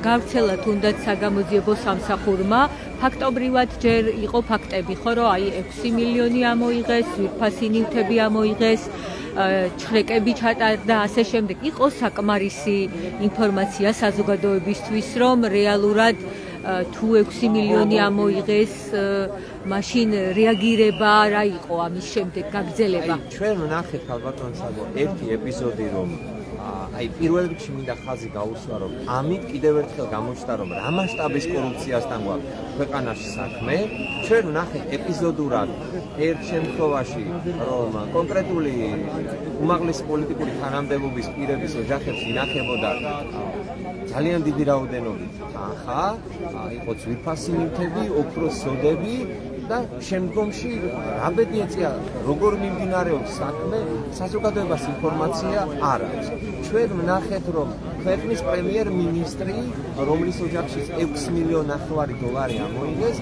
გავრცელა თუნდაც საგამოძიებო სამსახურმა, ფაქტობრივად ჯერ იყო ფაქტები, ხო, რომ აი 6 მილიონი ამოიღეს, ძვირფასი ნივთები ამოიღეს, ჩხრეკები ჩატარდა, ასე შემდეგ. იყო საკმარისი ინფორმაცია საზოგადოებისთვის, რომ რეალურად თუ 6 მილიონი ამოიღეს, მაშინ რეაგირება რა იყო ამის შემდეგ გაგრძელება? ჩვენ ვნახეთ ქალბატონო საგო ერთი ეპიზოდი, რომ აი პირველ რიგში მინდა ხაზი გაუსვა, რომ ამით კიდევ ერთხელ გამოჩნდა, რომ რა მასშტაბის კორუფციასთან გვაქვს ქვეყანაში საქმე. ჩვენ ვნახეთ ეპიზოდურად ერთ შემთხვევაში, რომ კონკრეტული უმაღლესი პოლიტიკური თანამდებობის პირების ოჯახებს ინახებოდა ძალიან დიდი რაოდენობით თანხა, იყო ძვირფასი ნივთები, ოქროს ზოდები და შემდგომში რა ბედი ეწია, როგორ მიმდინარეობს საქმე, საზოგადოებას ინფორმაცია არ აქვს. ჩვენ ვნახეთ, რომ ქვეყნის პრემიერ-მინისტრი, რომლის ოჯახშიც 6 მილიონი ნახევარი დოლარი ამოიღეს,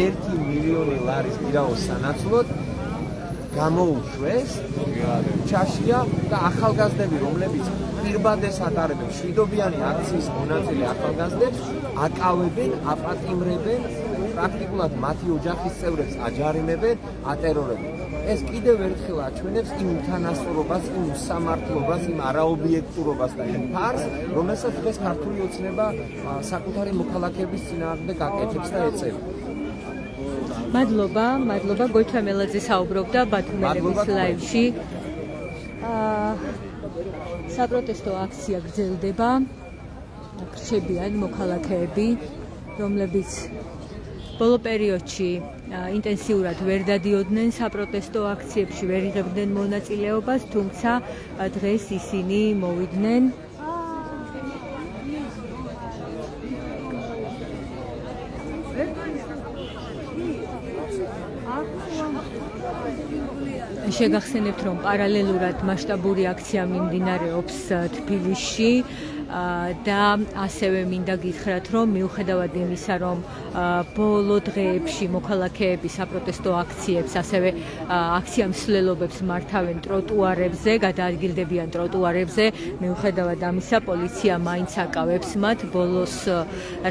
1 მილიონი ლარის გირაოს სანაცვლოდ გამოუშვეს ჩაშია და ახალგაზრდები, რომლებიც პირბადეს ატარებენ შვიდობიანი აქციის მონაწილე ახალგაზრდებს, აკავებენ, აპატიმრებენ, პრაქტიკულად მათი ოჯახის წევრებს აჯარიმებენ, ატერორებენ. ეს კიდევ ერთხელ აჩვენებს იმ უთანასწორობას, იმ უსამართლობას, იმ არაობიექტურობას და იმ ფარს, რომელსაც დღეს ქართული ოცნება საკუთარი მოქალაქეების წინააღმდეგ აკეთებს და ეწევა. მადლობა, გოჩა მელაძე საუბრობდა ბათუმელების ლაივში. საპროტესტო აქცია გრძელდება. რჩებიან მოქალაქეები, რომლებიც ბოლო პერიოდში ინტენსიურად ვერ დადიოდნენ საპროტესტო აქციებში, ვერ იღებდნენ მონაწილეობას, თუმცა დღეს ისინი მოვიდნენ. შეგახსენებთ, რომ პარალელურად მასშტაბური აქცია მიმდინარეობს თბილისში და ასევე მინდა გითხრათ, რომ მიუხედავად იმისა, რომ ბოლო დღეებში მოქალაქეები საპროტესტო აქციებს, ასევე აქცია მსვლელობებს მართავენ ტროტუარებზე, გადაადგილდებიან ტროტუარებზე, მიუხედავად ამისა, პოლიცია მაინც აკავებს მათ. ბოლოს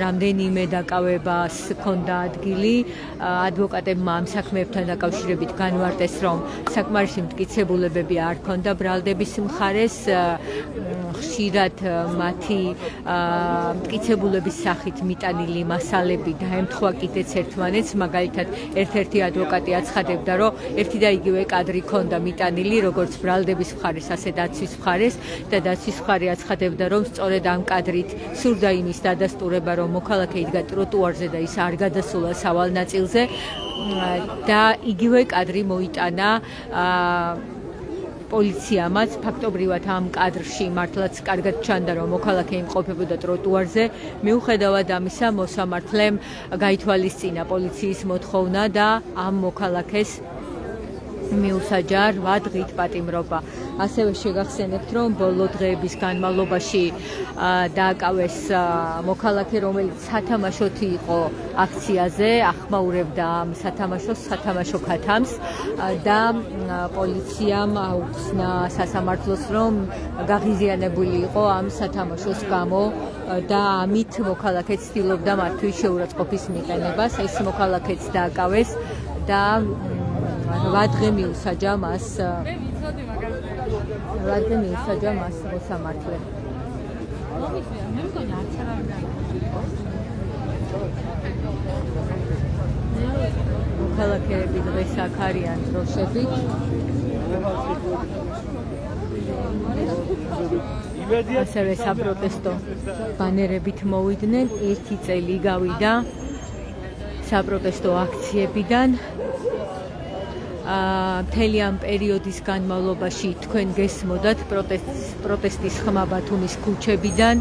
რამდენიმე დაკავებას ჰქონდა ადგილი. ადვოკატებმა ამ საქმეებთან დაკავშირებით განვარტეს, რომ საკმარისი მტკიცებულებები არ ჰქონდა ბრალდების მხარეს. ხშირად მათი მტკიცებულების სახით მიტანილი მასალები დაემთხვა კიდეც ერთმანეთს. მაგალითად, ერთ-ერთი ადვოკატი აცხადებდა, რომ ერთი და იგივე კადრი ჰქონდა მიტანილი, როგორც ბრალდების მხარეს, ასე დაცვის მხარეს და დაცვის მხარე აცხადებდა, რომ სწორედ ამ კადრით სურდა იმის დადასტურება, რომ მოქალაქე იდგა ტროტუარზე და ის არ გადასულა სავალ ნაწილზე და იგივე კადრი მოიტანა პოლიციამაც. ფაქტობრივად ამ კადრში მართლაც კარგად ჩანდა, რომ მოქალაქე იმყოფებოდა ტროტუარზე. მიუხედავად ამისა, მოსამართლემ გაითვალისწინა პოლიციის მოთხოვნა და ამ მოქალაქეს მიუსაჯა 8 დღით პატიმრობა. ასევე შეგახსენებთ, რომ ბოლო დღეების განმავლობაში დააკავეს მოქალაქე, რომელიც სათამაშოთ იყო აქციაზე, ახმაურებდა ამ სათამაშო ქათამს და პოლიციამ აუხსნა სასამართლოს, რომ გაღიზიანებული იყო ამ სათამაშოს გამო და ამით მოქალაქე ცდილობდა მათთვის შეურაცხყოფის მიყენებას. ეს მოქალაქეც დააკავეს და 8 დღე მიუსაჯა მას მოსამართლემ. მოქალაქეები დღეს აქ არიან დროშებით. ასევე საპროტესტო ბანერებით მოვიდნენ. 1 წელი გავიდა საპროტესტო აქციებიდან. მთელი ამ პერიოდის განმავლობაში თქვენ გესმოდათ პროტესტის ხმა ბათუმის ქუჩებიდან,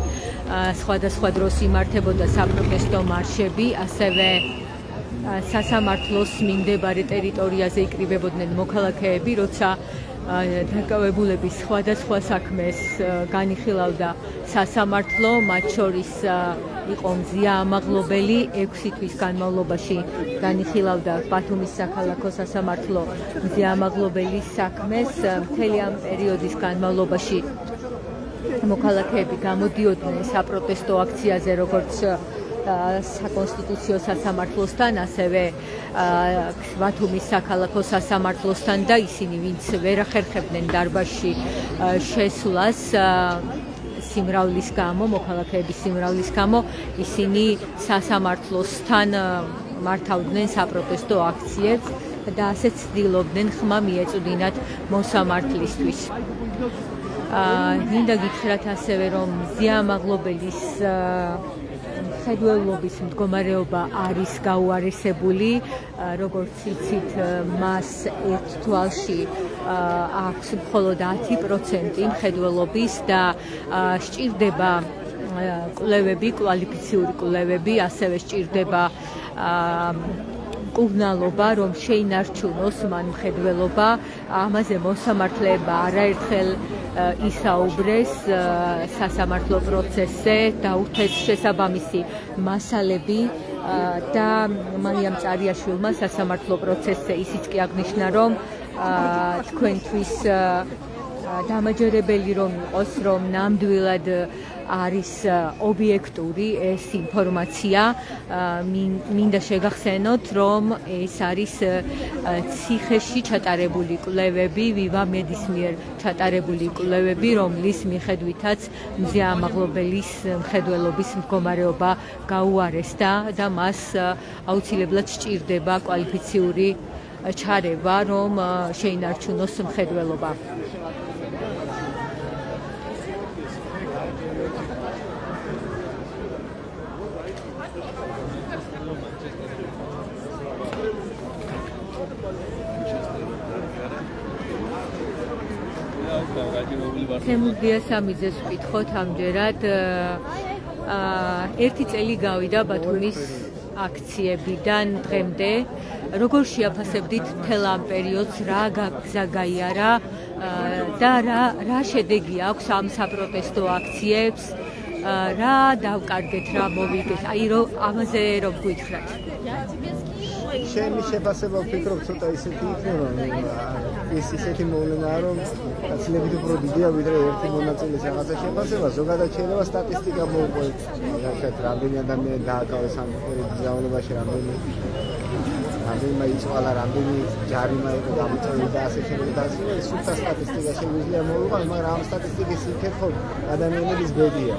სხვადასხვა დროს იმართებოდა საპროტესტო მარშები, ასევე სასამართლოს მიმდებარე ტერიტორიაზე იკრიბებოდნენ მოქალაქეები, როცა დაკავებულების სხვადასხვა საქმეს განიხილავდა სასამართლო, მათ შორის იყო მზია ამაღლობელი 6 თვის განმავლობაში განიხილავდა ბათუმის საქალაქო სასამართლო მზია ამაღლობელის საქმეს. მთელი ამ პერიოდის განმავლობაში მოქალაქეები გამოდიოდნენ საპროტესტო აქციაზე, როგორც საკონსტიტუციო სასამართლოსთან, ასევე ბათუმის საქალაქო სასამართლოსთან და ისინი, ვინც ვერ ახერხებდნენ დარბაზში შესვლას სიმრავლის გამო, მოქალაქეების სიმრავლის გამო, ისინი სასამართლოსთან მართავდნენ საპროტესტო აქციებს და ასე ცდილობდნენ ხმა მიეწოდინათ მოსამართლისთვის. მინდა გითხრათ ასევე, რომ ზიამაღლობელის მხედველობის მდგომარეობა არის გაუარესებული, როგორც იცით, მას ერთ თვალში აქვს მხოლოდ 10% მხედველობის და სჭირდება კვლევები, კვალიფიციური კვლევები, ასევე სჭირდება კურნალობა, რომ შეინარჩუნოს მან მხედველობა. ამაზე მოსამართლეება არაერთხელ ისაუბრეს სასამართლო პროცესზე, დაუთეს შესაბამისი მასალები და მარიამ წარიაშვილმა სასამართლო პროცესზე ისიც კი აღნიშნა, რომ თქვენთვის დამაჯერებელი რომ იყოს, რომ ნამდვილად არის ობიექტური ეს ინფორმაცია. მინდა შეგახსენოთ, რომ ეს არის ციხეში ჩატარებული კვლევები, ვივამედის მიერ ჩატარებული კვლევები, რომლის მიხედვითაც მზეამაღლობელის მხედველობის მდგომარეობა გაუარესდა და მას აუცილებლად სჭირდება კვალიფიციური ჩარევა, რომ შეინარჩუნოს მხედველობა. თემურგია სამიძეს ვკითხოთ ამჯერად. ერთი წელი გავიდა ბათუმის აქციებიდან დღემდე. როგორ შეაფასებდით მთელ ამ პერიოდს, რა გაგზა გაიარა და რა შედეგი აქვს ამ საპროტესტო აქციებს, რა დავკარგეთ, რა მოვიგეთ, ამაზე რომ გითხრათ. ჩემი შეფასება ვფიქრობ ცოტა ისეთი იქნება, ის ისეთი მოვლენაა, რომ გაცილებით უფრო დიდია ვიდრე ერთი მონაწილის რაღაცა შეფასება. ზოგადად შეიძლება სტატისტიკა მოვყვეთ, რასაც რამდენი ადამიანი დააკავეს ამ ძალობაში, რამდენმა იწვალა, რამდენი ჯარიმა იყო გამოწვეული და ასე შემდეგ და ასე. სულთა სტატისტიკა შეგვიძლია მოვიყვანოთ, მაგრამ ამ სტატისტიკის იქერხოთ ადამიანების ბედია.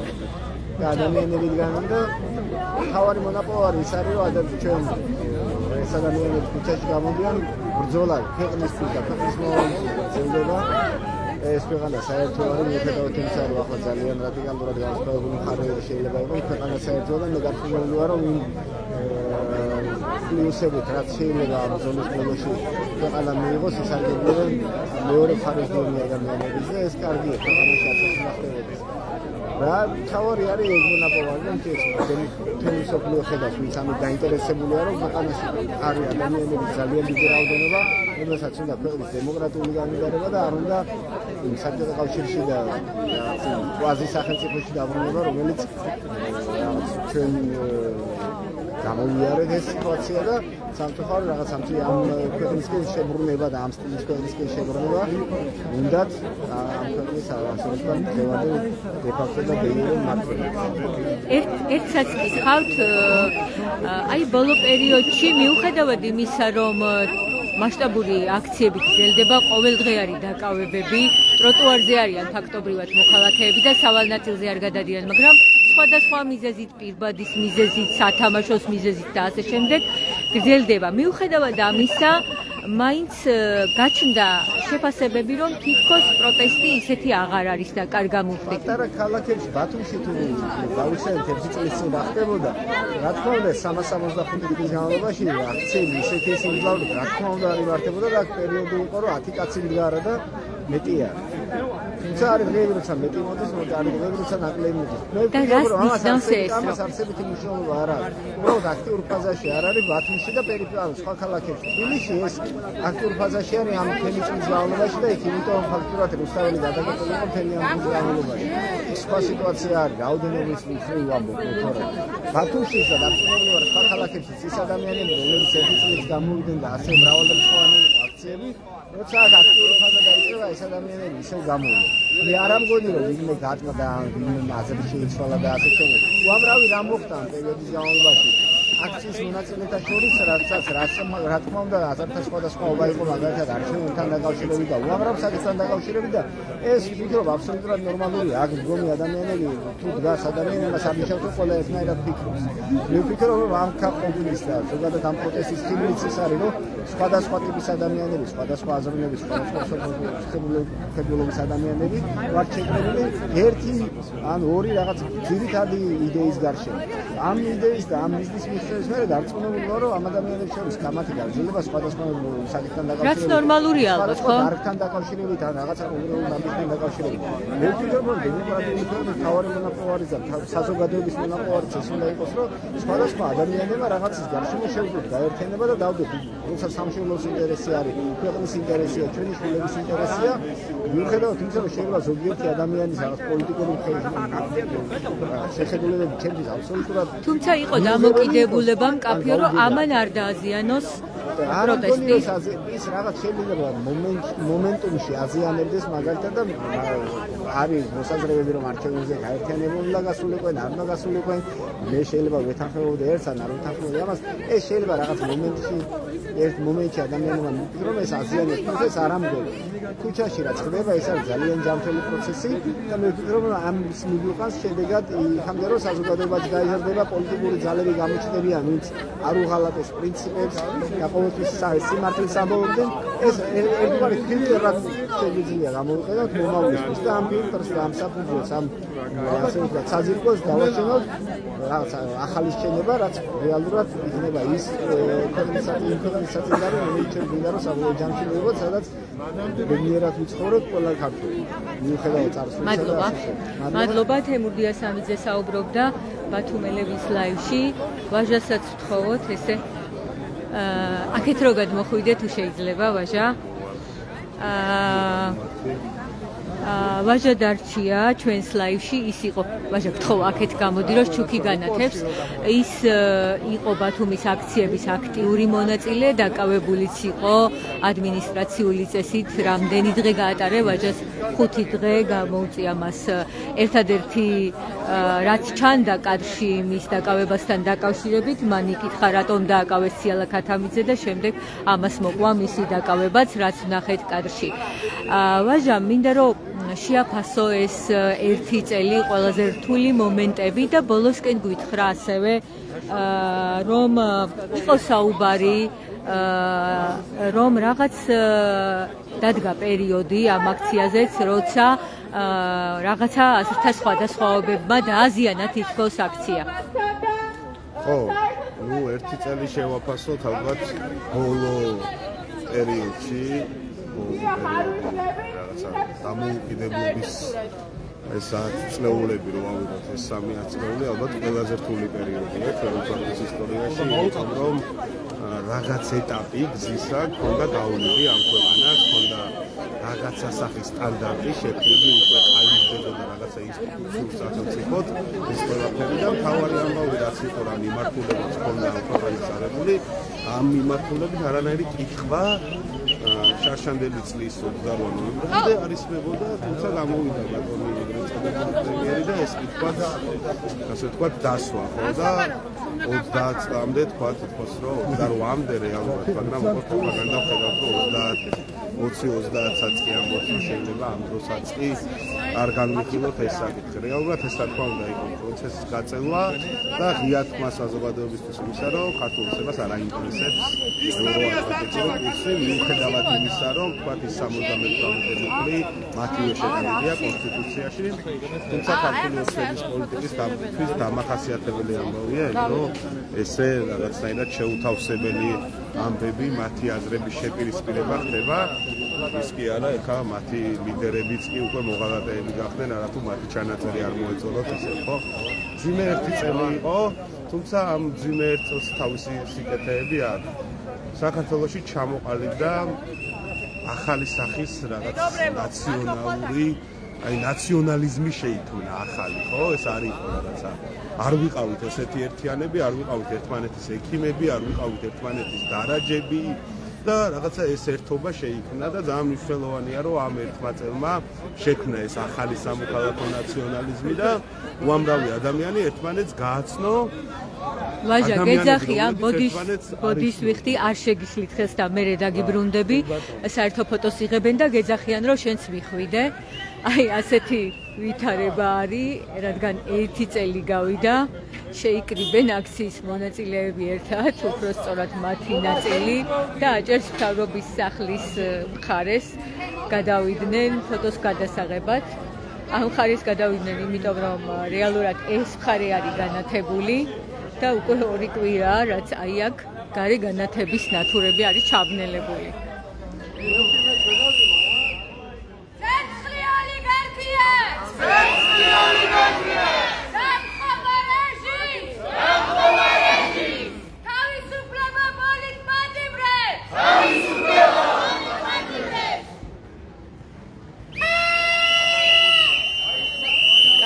და ადამიანები დგანან და თავარი მონაპოვარი ის არის, რომ ჩვენ ეს ადამიანები ქუჩაში გამოდიან, ბრძოლა ქვეყნისთვის და ქვეყნის მოვალეობისთვის ძელდება. ეს ქვეყანა საერთო არის, მიუხედავად იმისა, რომ ახლა ძალიან რადიკალურად განსხვავებული მხარეები შეიძლება იყოს, ქვეყანა საერთო და მე გაფრთხილებული ვარ, რომ პლუსებით რაც შეიძლება ამ ბრძოლის ბოლოში ქვეყანა მიიღოს, ის არ გეგმება მეორე მხარეს დონე ადამიანების და ეს კარგია ქვეყანაში ასე ხდებოდეს. რა თავი არის ეგ მონაპოვარი და თემის სოფლიო ხედავს, ვინც ამით დაინტერესებულია, რომ ქვეყანაში არის ადამიანების ძალიან დიდი რაოდენობა, რომელსაც უნდა ქვეყნის დემოკრატიული განვითარება და არ უნდა საბჭოთა კავშირში და კვაზი სახელმწიფოში დაბრუნება, რომელიც ჩვენ გამოვიარეთ ეს სიტუაცია და სამწუხაროდ რაღაც ამ ქვეყნისკენ შებრუნება და ამ სტილის ქვეყნისკენ შებრუნება უნდათ ამ ქვეყნის არსებობიდან დღევანდელ დე-ფაქტო და დე-იურე მმართველობას. ერთსაც გითხავთ, აი ბოლო პერიოდში მიუხედავად იმისა, რომ მასშტაბური აქციები გრძელდება, ყოველდღე არის დაკავებები, ტროტუარზე არიან ფაქტობრივად მოქალაქეები და სავალ ნაწილზე არ გადადიან, მაგრამ სხვადასხვა მიზეზით, პირბადის მიზეზით, სათამაშოს მიზეზით და ასე შემდეგ გრძელდება. მიუხედავად ამისა, მაინც გაჩნდა შეფასებები, რომ თითქოს პროტესტი ისეთი აღარ არის და კარ გამოვხდით. პატარა ქალაქებში, ბათუმში თუ გავიხსენეთ ერთი წლის წინ ხდებოდა, რა თქმა უნდა 365 დღის განმავლობაში აქციები ისეთი სიმძლავრით, რა თქმა უნდა არ იმართებოდა და პერიოდი იყო, რომ 10 კაცი მდგარა და მეტია. თუმცა არის დღეები, როცა მეტი მოდის, არის დღეები, როცა ნაკლები მოდის. მე ვფიქრობ, რომ ამას არსებითი მნიშვნელობა არ აქვს. უბრალოდ აქტიურ ფაზაში არ არის ბათუმში და პერიფერიული სხვა ქალაქებში. თბილისში ეს აქტიურ ფაზაში არის ამ თემის წლის განმავლობაში და იქ იმიტომ ფაქტურად რუსთაველი გადაგაკეთებული იყო მთელი ამ წლის განმავლობაში. სხვა სიტუაცია არის, რაოდენობის მხრივ ვამბობ, თორემ ბათუმში და დაწინაურდა სხვა ქალაქებში ის ადამიანები, რომლებიც ერთი წლის გამოვიდნენ და ასე მრავალრიცხოვანი აქციები, როცა აქტიური ფაზა დაიწყება, ეს ადამიანები ისევ გამოვიდნენ. მე არ ამგონი, რომ ვინმე გატყდა, ვინმე აზრი შეიცვალა და ასე შემდეგ. უამრავი რამ მოხდა ამ პერიოდის განმავლობაში. აქციის მონაწილეთა შორის რა თქმა უნდა აზართა სხვადასხვაობა იყო მაგალითად არჩევნებთან დაკავშირებით და უამრავ საკითხთან დაკავშირებით და ეს ვფიქრობ აბსოლუტურად ნორმალურია. აქ მდგომი ადამიანები თუ დგას ადამიანი მას არ ნიშნავს რომ ყველა ერთნაირად ფიქრობს. მე ვფიქრობ რომ ამ კაპიტალის და ზოგადად ამ პროტესტის თემიც ის არის რომ სხვადასხვა ტიპის ადამიანები, სხვადასხვა აზროვნების, სხვადასხვა ხელოვნების ადამიანები ვართ შეკრებილი ერთი ან ორი რაღაც ძირითადი იდეის გარშემო. ამ იდეის და ამ მიზნის მიღწევის მერე დარწმუნებულია რომ ამ ადამიანებს შორის კამათი გაგრძელება სხვადასხვა საკითხთან დაკავშირებით. რაც ნორმალურია ალბათ, ხო? დარგთან დაკავშირებით ან რაღაცა კონკრეტულ ნაბიჯთან დაკავშირებით. მე ვფიქრობ რომ დემოკრატიული ქვეყნის მთავარი მონაპოვარი და საზოგადოების მონაპოვარი ის უნდა იყოს რომ სხვადასხვა ადამიანებმა რაღაცის გარშემო შევძლოთ გაერთიანება და დავდოთ როცა სამშობლოს ინტერესი არის, ქვეყნის ინტერესია, ჩვენი შვილების ინტერესია, მიუხედავად იმისა რომ შეიძლება ზოგიერთი ადამიანის რაღაც პოლიტიკური შეხედულებები ჩემთვის აბსოლუტურად თუმცა იყო დამოკიდებულება მკაფიო რომ ამან არ დააზიანოს პროტესტი. ის რაღაც შეიძლება მომენტუმში აზიანებდეს მაგალითად და არის მოსაზრებები რომ არჩევნებზე გაერთიანება უნდა გასულიყვნენ, არ უნდა გასულიყვნენ. მე შეიძლება ვეთანხმებოდი ერთს ან არ ვეთანხმებოდი ამას. ეს შეიძლება რაღაც მომენტში ადამიანებმა მივფიქრო რომ ეს აზიანებს, თუმცა ეს არ ამბობს. ქუჩაში რაც ხდება, ეს არის ძალიან ჯანმრთელი პროცესი და მე ვფიქრობ რომ ამის მიღწევას შედეგად იქამდე რომ საზოგადოებაც გაიზარდება, პოლიტიკური ძალები გამოჩნდებიან, ვინც არ უღალატებს პრინციპებს და ყოველთვის სიმართლის ამბობდნენ. ეს ერთგვარი ფილტრად შეიძლება გამოვიყენოთ მომავლისთვის და ამ ფილტრს და ამ საფუძველს ამ ასე ვთქვათ საძირკოს დავაშენოთ რაღაც ახალი შენება, რაც რეალურად იქნება ის ქვეყნის საწინააღმდეგო მომიჩენდა რომ საბოლოო ჯამში მივიღოთ, სადაც ბედნიერად ვიცხოვროთ ყველა ქართველი. მიუხედავად წარსულისა და მადლობა თემურ დიასამიძე საუბრობდა ბათუმელების ლაივში. ვაჟასაც ვთხოვოთ ესე აქეთ რო გადმოხვიდე თუ შეიძლება ვაჟა. ვაჟა დარჩია ჩვენს ლაივში, ის იყო ვაჟა გთხოვ აქეთ გამოდი რომ შუქი განათებს. ის იყო ბათუმის აქციების აქტიური მონაწილე, დაკავებულიც იყო ადმინისტრაციული წესით, რამდენი დღე გაატარე ვაჟას 5 დღე გამოუწია მას ერთადერთი რაც ჩანდა კადრში მის დაკავებასთან დაკავშირებით, მან იკითხა რატომ დააკავეს ციალა ქათამიძე და შემდეგ ამას მოყვა მისი დაკავებაც, რაც ვნახეთ კადრში. ვაჟა მინდა რომ შეაფასო ეს ერთი წელი ყველაზე რთული მომენტები და ბოლოსკენ გვითხრა ასევე რომ იყო საუბარი რომ რაღაც დადგა პერიოდი ამ აქციაზეც, როცა რაღაცა აზრთა სხვადასხვაობებმა დააზიანა თითქოს აქცია. ხო, ნუ ერთი წელი შევაფასოთ ალბათ ბოლო პერიოდში რაღაცა დამოუკიდებლობის ეს აწლეულები რომ ავიღოთ ეს 3 აწლეული ალბათ ყველაზე რთული პერიოდია ჩვენი ქვეყნის ისტორიაში, რომ რაღაც ეტაპი გზისა ქონდა გაუნები ამ ქვეყანას, ქონდა რაღაცა სახის სტანდარტი შექმნილი, უკვე ყალიბდებოდა რაღაცა ინსტიტუციურ სახელმწიფოდ, ეს ყველაფერი და მთავარი ამბავი რაც იყო რა მიმართულებაც ქონდა ამ ქვეყანას არებული, ამ მიმართულებით არანაირი კითხვა შარშანდელი წლის 28 ნოემბრამდე არ ისმებოდა, თუმცა გამოვიდა ბატონი ეგრეთ წოდებული პრემიერი და ეს კითხვა ასე ვთქვათ დასვა, ხო და 30 წლამდე თქვა თითქოს რომ 28-მდე რეალურად, მაგრამ უფრო პროპაგანდა ხედავთ რომ 20-30-საც კი ამბობს რომ შეიძლება ამ დროსაც კი არ განვიხილოთ ეს საკითხი. რეალურად ეს რა თქმა უნდა იყო პროცესის გაწევა და ღია თქმა საზოგადოებისთვის იმისა რომ ქართულობას არ აინტერესებს ევროატლანტიკური კურსი, მიუხედავად იმისა რომ თქვა ის 78 ნოემბრი მათივე შეტანილია კონსტიტუციაში, თუმცა ქართული ოცნების პოლიტიკის დამახასიათებელი ამბავია ის რომ ესე რაღაცნაირად შეუთავსებელი ამბები მათი აზრების შეპირისპირება ხდება. ის კი არა, ეხლა მათი ლიდერებიც კი უკვე მოღალატეები გახდნენ, არათუ მათი ჩანაწერი არ მოეწონათ ისე, ხო? ძიმე ერთი წელი იყო, თუმცა ამ ძიმე ერთ წელს თავისი სიკეთეები აქვს. საქართველოში ჩამოყალიბდა ახალი სახის რაღაც ნაციონალური აი ნაციონალიზმი შეიქმნა ახალი, ხო? ეს არ იყო რაღაცა. არ ვიყავით ესეთი ერთიანები, არ ვიყავით ერთმანეთის ექიმები, არ ვიყავით ერთმანეთის დარაჯები და რაღაცა ეს ერთობა შეიქმნა და ძალიან მნიშვნელოვანია, რომ ამ ერთმა წელმა შექმნა ეს ახალი სამოქალაქო ნაციონალიზმი და უამრავი ადამიანი ერთმანეთს გააცნო ვაჟა ადამიანები, გეძახიან რომლებიც ერთმანეთს ბოდის ვიხდი არ შეგიშლით ხელს და მე დაგიბრუნდები საერთო ფოტოს იღებენ და გეძახიან რომ შენც მიხვიდე აი ასეთი ვითარება არის რადგან 1 წელი გავიდა შეიკრიბენ აქციის მონაწილეები ერთად უпростоრად მათი ნაწილი და აჭერს მთავრობის სახლის მხარეს გადავიდნენ ფოტოს გადასაღებად ამ მხარეს გადავიდნენ იმიტომ რომ რეალურად ეს მხარე არის განათებული და უკვე 2 კვირაა რაც აი აქ გარე განათების ნათურები არის ჩაბნელებული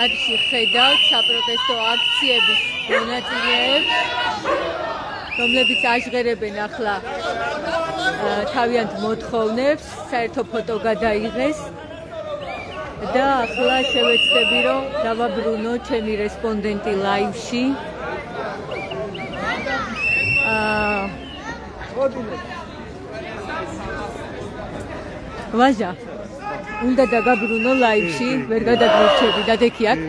კადრში ხედავთ საპროტესტო აქციების მონაწილეებს, რომლებიც აჟღერებენ ახლა თავიანთ მოთხოვნებს, საერთო ფოტო გადაიღეს და ახლა შევეცდები რომ დავაბრუნო ჩემი რესპონდენტი ლაივში. ვაჟა უნდა დაგაბრუნო ლაივში, ვერ გადაგვრჩები, დადექი აქ.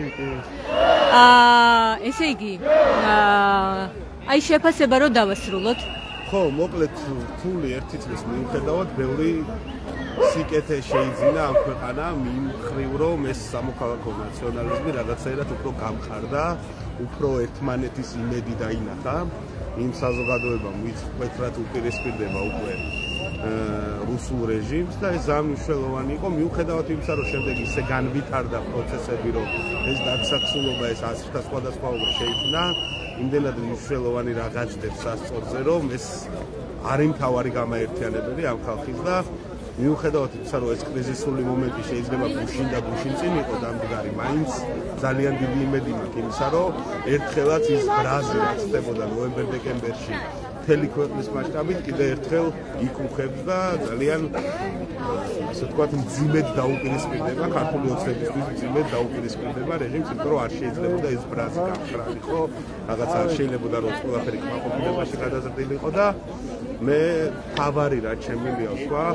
ესე იგი, აი შეფასება რომ დავასრულოთ. ხო, მოკლედ რთული ერთი წლის მიუხედავად, ბევრი სიკეთე შეიძინა ამ ქვეყანა მიმხრივ რომ ეს სამოქალაქო ნაციონალიზმი რაღაცაირად უფრო გამყარდა, უფრო ერთმანეთის იმედი დაინახა იმ საზოგადოებამ, ვინც მკვეთრად უპირისპირდება უკვე რუსულ რეჟიმს და ეს მნიშვნელოვანი იყო მიუხედავად იმისა, რომ შემდეგ ისე განვითარდა პროცესები, რომ ეს დაგსახსულობა, ეს აზრთა სხვადასხვაობა შეიქმნა, იმდენად მნიშვნელოვანი რაღაც დებს სასწორზე, რომ ეს არის მთავარი გამაერთიანებელი ამ ხალხის და მიუხედავად იმისა, რომ ეს კრიზისული მომენტი შეიძლება გუშინ და გუშინ წინ იყო დამდგარი, მაინც ძალიან დიდი იმედი მაქვს იმისა, რომ ერთხელაც ის ბრაზი რაც ხდებოდა ნოემბერ-დეკემბერში მთელი ქვეყნის მასშტაბით კიდე ერთხელ იკუხებს და ძალიან ასე ვთქვათ მძიმედ დაუპირისპირდება ქართული ოცნებისთვის მძიმედ დაუპირისპირდება რეჟიმს, იმიტომ რომ არ შეიძლებოდა ეს ბრაზი გამყრალიყო, რაღაც არ შეიძლებოდა რომ ყველაფერი კმაყოფილებაში გადაზრდილიყო და მე თავარი რა ჩემილია ვთქვა,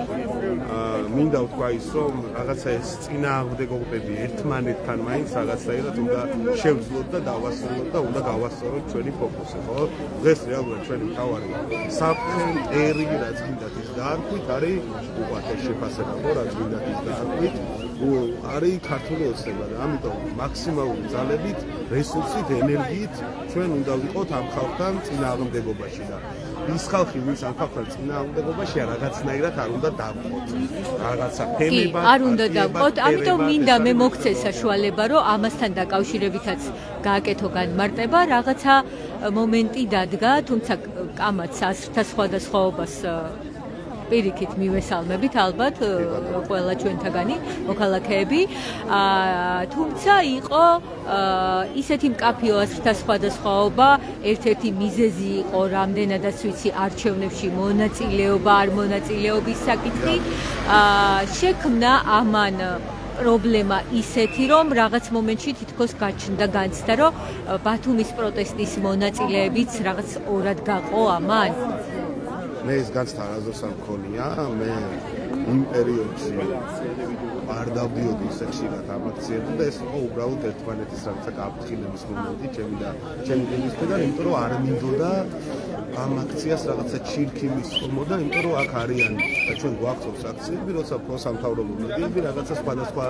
მინდა ვთქვა ის რომ რაღაცა ეს წინააღმდეგობები ერთმანეთთან მაინც რაღაცაირად უნდა შევძლოთ და დავასრულოთ და უნდა გავასწოროთ ჩვენი ფოკუსი, ხო? დღეს რეალურად ჩვენი მთავარი საფრთხე მტერი რაც გინდათ ის დაარქვით არის უყვართ შეფასება ხო რაც გინდათ ის დაარქვით არის ქართული ოცნება და ამიტომ მაქსიმალური ძალებით, რესურსით, ენერგიით ჩვენ უნდა ვიყოთ ამ ხალხთან წინააღმდეგობაში და ის ხალხი, ვინც ამ ხალხთან წინააღმდეგობაშია, რაღაცნაირად არ უნდა დავყოთ. რაღაცა თემებად არ უნდა დავყოთ, ამიტომ მინდა მე მოგცე საშუალება, რომ ამასთან დაკავშირებითაც გააკეთო განმარტება, რაღაცა მომენტი დადგა, თუმცა კამაც აზრთა სხვადასხვაობას პირიქით მივესალმებით ალბათ ყველა ჩვენთაგანი მოქალაქეები, თუმცა იყო ისეთი მკაფიო აზრთა სხვადასხვაობა, ერთ-ერთი მიზეზი იყო რამდენადაც ვიცი არჩევნებში მონაწილეობა, არ მონაწილეობის საკითხი, შექმნა ამან პრობლემა ისეთი, რომ რაღაც მომენტში თითქოს გაჩნდა განცდა, რომ ბათუმის პროტესტის მონაწილეებიც რაღაც ორად გაყო ამან. მე ეს განცდა არასდროს არ მქონია, მე იმ პერიოდში არ დავდიოდი ისე ხშირად ამ აქციებზე და ეს იყო უბრალოდ ერთმანეთის რაღაცა გაფრთხილების მომენტი ჩემი გულისკენ, იმიტომ რომ არ მინდოდა ამ აქციას რაღაცა ჩირქი მისწომოდა, იმიტომ რომ აქ არიან და ჩვენ გვახსოვს აქციები, როცა პროსამთავრობო მედიები რაღაცა სხვადასხვა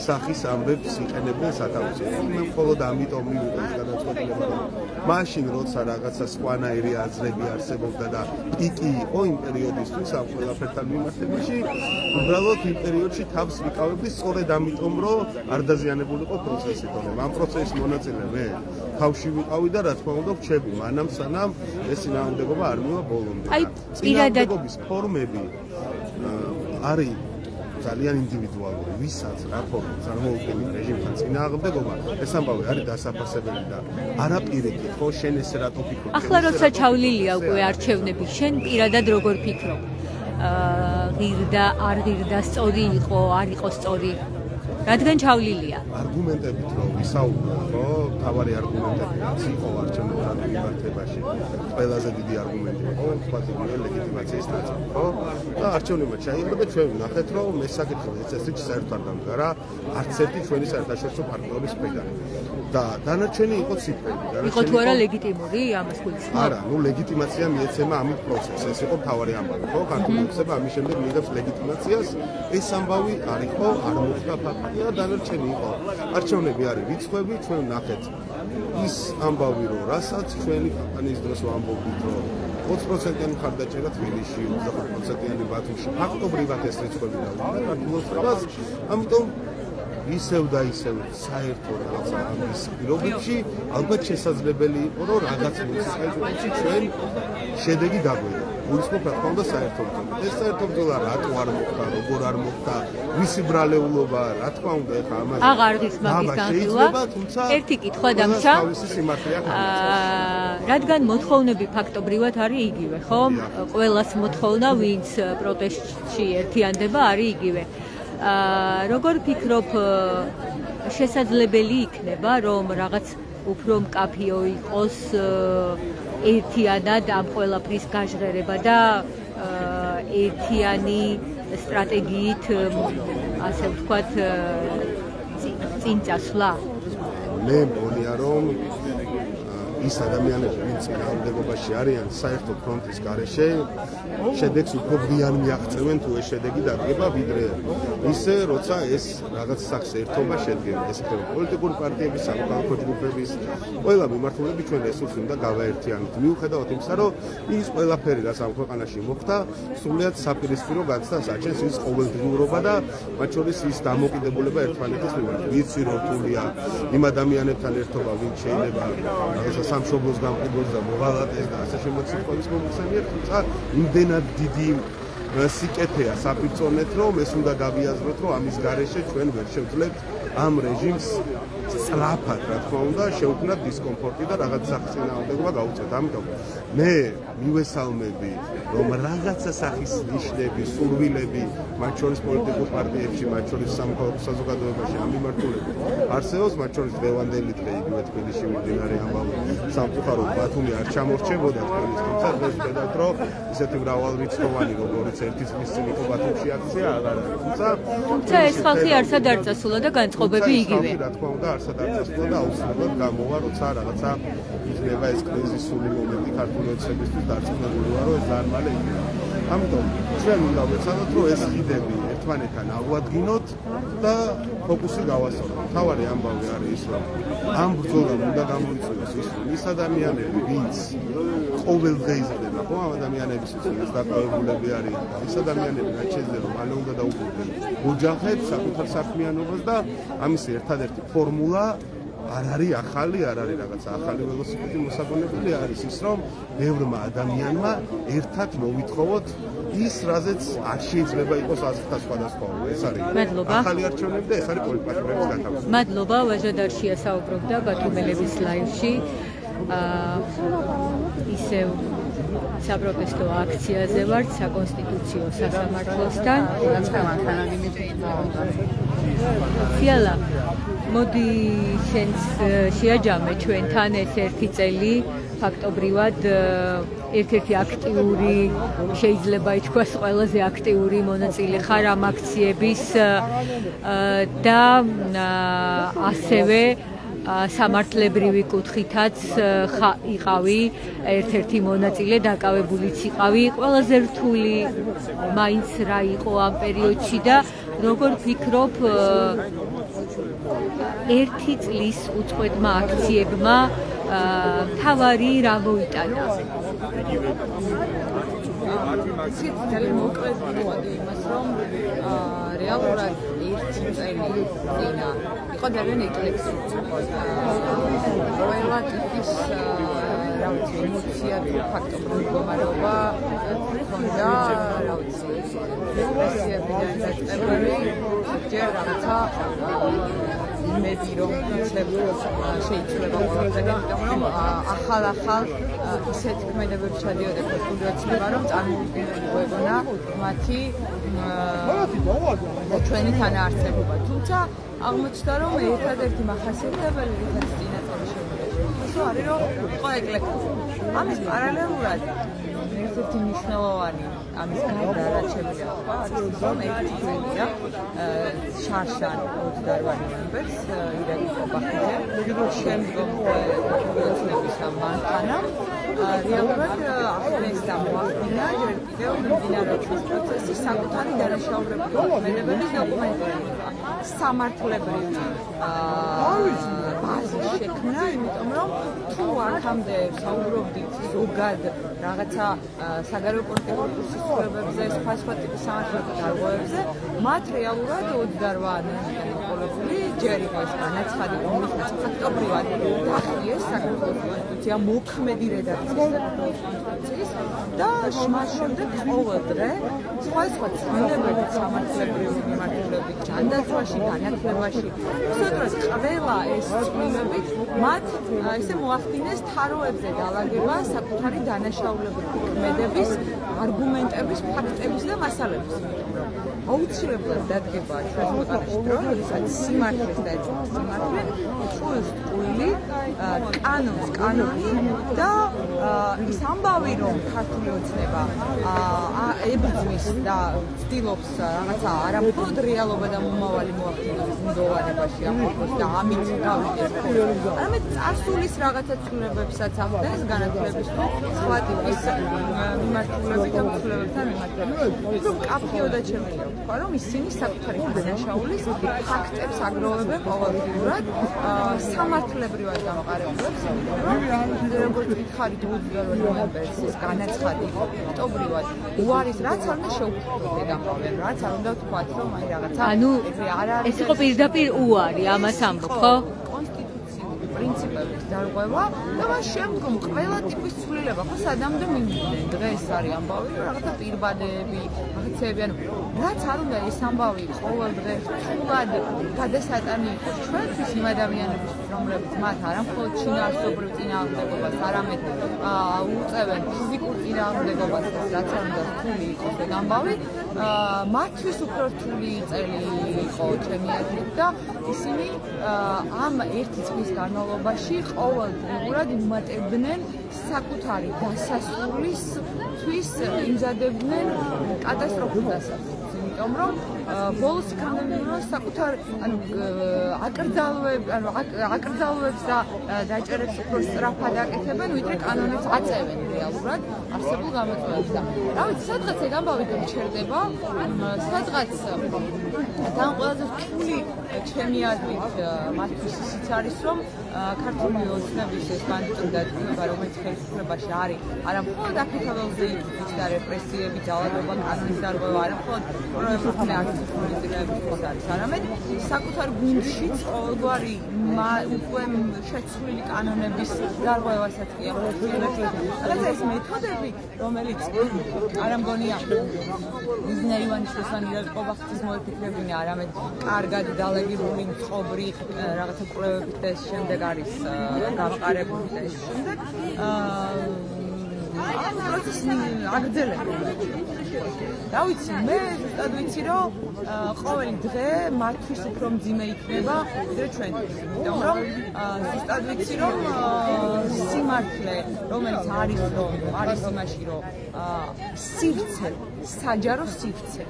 სახის ამბებს იყენებენ სათავეში. მე მხოლოდ ამიტომ მივიღე ეს გადაწყვეტილება, რომ მაშინ როცა რაღაცა სხვანაირი აზრები არსებობდა და პიკი იყო იმ პერიოდისთვის ამ ყველაფერთან მიმართებაში, უბრალოდ იმ პერიოდში თავს ვიკავებდი სწორედ ამიტომ, რომ არ დაზიანებულიყო პროცესი, თორემ ამ პროცესის მონაწილე მე თავში ვიყავი და რა თქმა უნდა ვჩები, მანამ სანამ ეს წინააღმდეგობა არ მივა ბოლომდე. წინააღმდეგობის ფორმები არის ძალიან ინდივიდუალური, ვისაც რა ფორმით წარმოუდგენლ რეჟიმთან წინააღმდეგობა, ეს ამბავი არის დასაფასებელი და არაპირიქით, ხო, შენ ესე რატო ფიქრობ? ახლა როცა ჩავლილია უკვე არჩევნები, შენ პირადად როგორ ფიქრობ? ღირდა, არ ღირდა, სწორი იყო, არ იყო სწორი? რადგან ჩავლილია? არგუმენტებით რომ ვისაუბროთ, ხო, თავარი არგუმენტები რაც იყო არჩევნებთან მიმართებაში. ყველაზე დიდი არგუმენტი იყო თქვათ იგივე ლეგიტიმაციის ნაწილი, ხო? და არჩევნებმა ჩაიარა და ჩვენ ვნახეთ რომ მე საკითხი წესრიგი საერთოდ არ დამდგარა არც ერთი ჩვენი საერთაშორისო პარტნიორის მხრიდან. და დანარჩენი იყო ციფრები. იყო თუ არა ლეგიტიმური ამას გულისხმობ? არა, ნუ ლეგიტიმაცია მიეცემა ამით პროცესს. ეს იყო მთავარი ამბავი, ხო? ქართული ოცნება ამის შემდეგ მიიღებს ლეგიტიმაციას. ეს ამბავი არ იყო, არ მოხდა ფაქტია, დანარჩენი იყო. არჩევნები არის რიცხვები, ჩვენ ვნახეთ ის ამბავი, რომ რასაც ჩვენი კამპანიის დროს ვამბობთ, რომ 20%-იანი მხარდაჭერა თბილისში, 25%-იანი ბათუმში, ფაქტობრივად ეს რიცხვები დავუდგა ქართულ ოცნებას, ამიტომ ისევ და ისევ საერთო რაღაცა ამის პირობებში ალბათ შესაძლებელი იყო რომ რაღაც მუნიციპალიტეტში ჩვენ შედეგი დაგვედა. გულისხმობ რა თქმა უნდა საერთო ბრძოლა. ეს საერთო ბრძოლა რატო არ მოხდა, როგორ არ მოხდა, ვისი ბრალეულობა, რა თქმა უნდა ეხა ამაზე აღარ ის მაგის განხილვა. ერთი კითხვა დამჩა. რადგან მოთხოვნები ფაქტობრივად არის იგივე, ხო? ყველას მოთხოვნა, ვინც პროტესტში ერთიანდება, არის იგივე. როგორ ფიქრობ, შესაძლებელი იქნება, რომ რაღაც უფრო მკაფიო იყოს ერთიანად ამ ყველაფრის გაჟღერება და ერთიანი სტრატეგიით, ასე ვთქვათ, წინ წასვლა? მე მგონია რომ ის ადამიანები, ვინც წინააღმდეგობაში არიან საერთო ფრონტის გარეშე, შედეგს უფრო გვიან მიაღწევენ თუ ეს შედეგი დადგება, ვიდრე ისე, როცა ეს რაღაც სახს ერთობა შედგება. ეს ხდება პოლიტიკური პარტიების, სამოქალაქო ჯგუფების, ყველა მიმართულები ჩვენ რესურსს უნდა გავაერთიანოთ. მიუხედავად იმისა, რომ ის ყველაფერი, რაც ამ ქვეყანაში მოხდა, სრულიად საპირისპირო გაცდას აჩენს ის ყოველდღიურობა და მათ შორის ის დამოკიდებულება ერთმანეთის მიმართ. ვიცი რომ რთულია იმ ადამიანებთან ერთობა, ვინც შეიძლება რაღაცა სამშობლოს გამყიდვას და მოღალატეს და ასე შემოც სიტყვების მომხსენიერ, თუმცა იმდენად დიდი სიკეთეა საპირწონეთ, რომ ეს უნდა გავიაზროთ, რომ ამის გარეშე ჩვენ ვერ შევძლებთ ამ რეჟიმს სწრაფად, რა თქმა უნდა, შევქმნათ დისკომფორტი და რაღაც სახის წინააღმდეგობა გავუწევთ. ამიტომ მე მივესალმები, რომ რაღაცა სახის ნიშნები, სურვილები, მათ შორის პოლიტიკურ პარტიებში, მათ შორის სამოქალაქო საზოგადოებაში ამ მიმართულებით არსებობს, მათ შორის დღევანდელი დღე იგივე თბილისში მიმდინარე ამბავი სამწუხაროდ ბათუმი არ ჩამორჩებოდა თბილისში, თუმცა დღეს ვხედავთ, რომ ისეთი მრავალრიცხოვანი, როგორც ერთი წლის წინ იყო ბათუმში აქცია, აღარ არის. თუმცა ეს ხალხი არსად არ წასულა და განწყობები იგივე. რა თქმა უნდა, არსად არ წასულა და აუცილებლად გამოვა, როცა რაღაცა იქნება ეს კრიზისული მომენტი ქართული ოცნებისთვის დარწმუნებულია, რომ ეს ძალიან მალე იქნება. ამიტომ ჩვენ უნდა ვეცადოთ, რომ ეს ხიდები ერთმანეთთან აღვადგინოთ და ფოკუსი გავასწოროთ. მთავარი ამბავი არის ის, რომ ამ ბრძოლამ უნდა გამოიწვიოს ის, რომ ის ადამიანები, ვინც ყოველ დღე იზრდება, ხო, ამ ადამიანების სიცოცხლის დაკავებულები არის, ის ადამიანები რაც შეიძლება რომ მალე უნდა დაუბრუნდნენ ოჯახებს, საკუთარ საქმიანობას და ამის ერთადერთი ფორმულა არ არის ახალი, არ არის რაღაცა ახალი ველოსიპედი მოსაგონებელი, არის ის, რომ ბევრმა ადამიანმა ერთად მოვითხოვოთ ის, რაზეც არ შეიძლება იყოს აზრთა სხვადასხვაობა. ეს არის ახალი არჩევნები და ეს არის პოლიტპარტიების გათავისუფლება. მადლობა, ვაჟადარშია საუბრობდა ბათუმელების ლაივში. ისევ საპროტესტო აქციაზე ვართ საკონსტიტუციო სასამართლოსთან. ფიალა, მოდი შენს შეაჯამე ჩვენთან ეს ერთი წელი ფაქტობრივად ერთ-ერთი აქტიური, შეიძლება ითქვას ყველაზე აქტიური მონაწილე ხარ ამ აქციების და ასევე სამართლებრივი კუთხითაც იყავი ერთ-ერთი მონაწილე, დაკავებულიც იყავი. ყველაზე რთული მაინც რა იყო ამ პერიოდში და როგორ ფიქრობ ერთი წლის უწყვეტმა აქციებმა თავარი რა მოიტანა? ისიც ძალიან მოკლედ მოვადი იმას, რომ რეალურად ერთი წელი წინა იყო ძალიან ეკლექტიკური. ყველა ტიპის რა ვიცი, ემოცია თუ ფაქტობრივი მდგომარეობა ჰქონდა, რა ვიცი, რეპრესიებიდან დაწყებული, ჯერ რაღაცა იმედი რომ შეიძლება ყველაფერი, იმიტომ რომ ახალ ისეთ ქმედებები ჩადიოდა ქართული ოცნება, რომ წარმოუდგენელია მათი ჩვენი თანაარსებობა. თუმცა აღმოჩნდა, რომ ერთადერთი მახასიათებელი რითაც წინაწელი შემიძლია არის, რომ იყო ეკლექტური. ამის პარალელურად ერთ-ერთი მნიშვნელოვანი ამის გარდა რაც შემიძლია თქვა, არის რომ ერთი თვეა შარშან 28 ნოემბერს ირაკლი ყობახიძე შემდგომ ოცნების მანქანა რეალურად ახდენს და მოახდინა ჯერ კიდევ მიმდინარეობის პროცესი საკუთარი დანაშაულებრივი ქმედებების დოკუმენტირება სამართლებრივი ბაზის შექმნა, იმიტომ რომ თუ აქამდე საუბრობდით ზოგად რაღაცა საგარეო პოლიტიკურ კურსის სხვა ტიპის სამართლებრივ დარღვევებზე, მათ რეალურად 28 ნოემბერს ყოლებული ჯერ იყო ეს განაცხადი, რომელსაც ფაქტობრივად დახიეს საქართველოს კონსტიტუცია მოქმედი რედაქციის და მას შემდეგ ყოველ დღე სხვა ცვლილებები სამართლებრივი მიმართულებით ჯანდაცვაში, განათლებაში, უბრალოდ ყველა ეს ცვლილებები მათ ესე მოახდინეს თაროებზე დალაგება საკუთარი დანაშაულებრივი ქმედების, არგუმენტების, ფაქტების და მასალების. აუცილებლად დადგება ჩვენ ქვეყანაში დრო, როდესაც სიმართლეს და სიმართლე წყვილს წყვილი, კანონს კანონი და ის ამბავი, რომ ქართული ოცნება ებრძვის და ცდილობს რაღაცა არამხოლოდ რეალობა და მომავალი მოახდინოს ბუნდოვანებაში ახლოს და ამით გავიდეს, არამედ წარსულის რაღაცა ცვლილებებსაც ახდენს განათლების სხვა ტიპის მიმართულებით და ცვლილებებთან მიმართულებით. რომ კაფეოდაც შემიძლია ვთქვა, რომ ისინი საკუთარი დანაშაულის ფაქტებს აგროვებენ ყოველდღიურად სამართლებრივად გამყარებულებს, როგორც ვითხარით 28 ნოემბერს ეს განაცხადი ფაქტობრივად უარის რაც არ უნდა შეუქმნათ ამბავენ, რაც არ უნდა ვთქვათ, რომ აი რაღაცა ეს იყო პირდაპირ უარი ამას ამბობ, ხო? პრინციპების დარღვევა და მას შემდგომ ყველა ტიპის ცვლილება ხო სადამდე მიმდინენ დღეს არის ამბავი რომ რაღაცა პირბადები რაღაცეები ანუ რაც არ უნდა ეს ამბავი ყოველ დღე რთულად გადასატანი იყოს ჩვენთვის იმ ადამიანებისთვის რომლებიც მათ არამხოლოდ შინაარსობრივ წინააღმდეგობას არამედ უწევენ ფიზიკურ წინააღმდეგობას რაც არ უნდა რთული იყოს ეს ამბავი მათთვის უფრო რთული წელი იყო ჩემი აზრით და ისინი ამ ერთი წლის განმავლობაში ყოველდღურად იმატებდნენ საკუთარი დასასრულისთვის იმზადებდნენ კატასტროფულ დასასრულს. იმიტომ რომ ბოლოს იქნებოდა საკუთარ აკრძალვებს და დაჭერებს უფრო სწრაფად აკეთებენ, ვიდრე კანონებს აწევენ რეალურად არსებულ გამოწვევებს და რა ვიცი, სადღაც ეგ ამბავი გამჩერდება, სადღაც თან ყველაზე რთული ჩემი აზრით მათთვის ისიც არის, რომ ქართული ოცნების ეს ბანდიტური დადგმება, რომელიც ხელისუფლებაში არის, არამხოლოდ აქეთაველზე იწვის და რეპრესიები, ძალადობა, კანონის დარღვევა, არამხოლოდ პროექტული აქტივობის ძირეების არის, არამედ საკუთარ გუნდშიც ყოველგვარი უკვე შეცვლილი კანონების დარღვევასაც კი ახორციელებს. რაღაცა ეს მეთოდები, რომელიც არ ამგონია მიზნა ივანიშვილთან ირაკლი ყობახიძის მოიფიქრებინა, არამედ კარგად დალეგირებული მწყობრი რაღაცა კვლევებით და ეს შემდეგ არის გამყარებული და ეს შემდეგ ამ პროცესს აგრძელებენ. რა ვიცი, მე ზუსტად ვიცი, რომ ყოველი დღე მათთვის უფრო მძიმე იქნება, ვიდრე ჩვენთვის. იმიტომ რომ ზუსტად ვიცი, რომ სიმართლე, რომელიც არის იმაში, რომ სივრცე, საჯარო სივრცე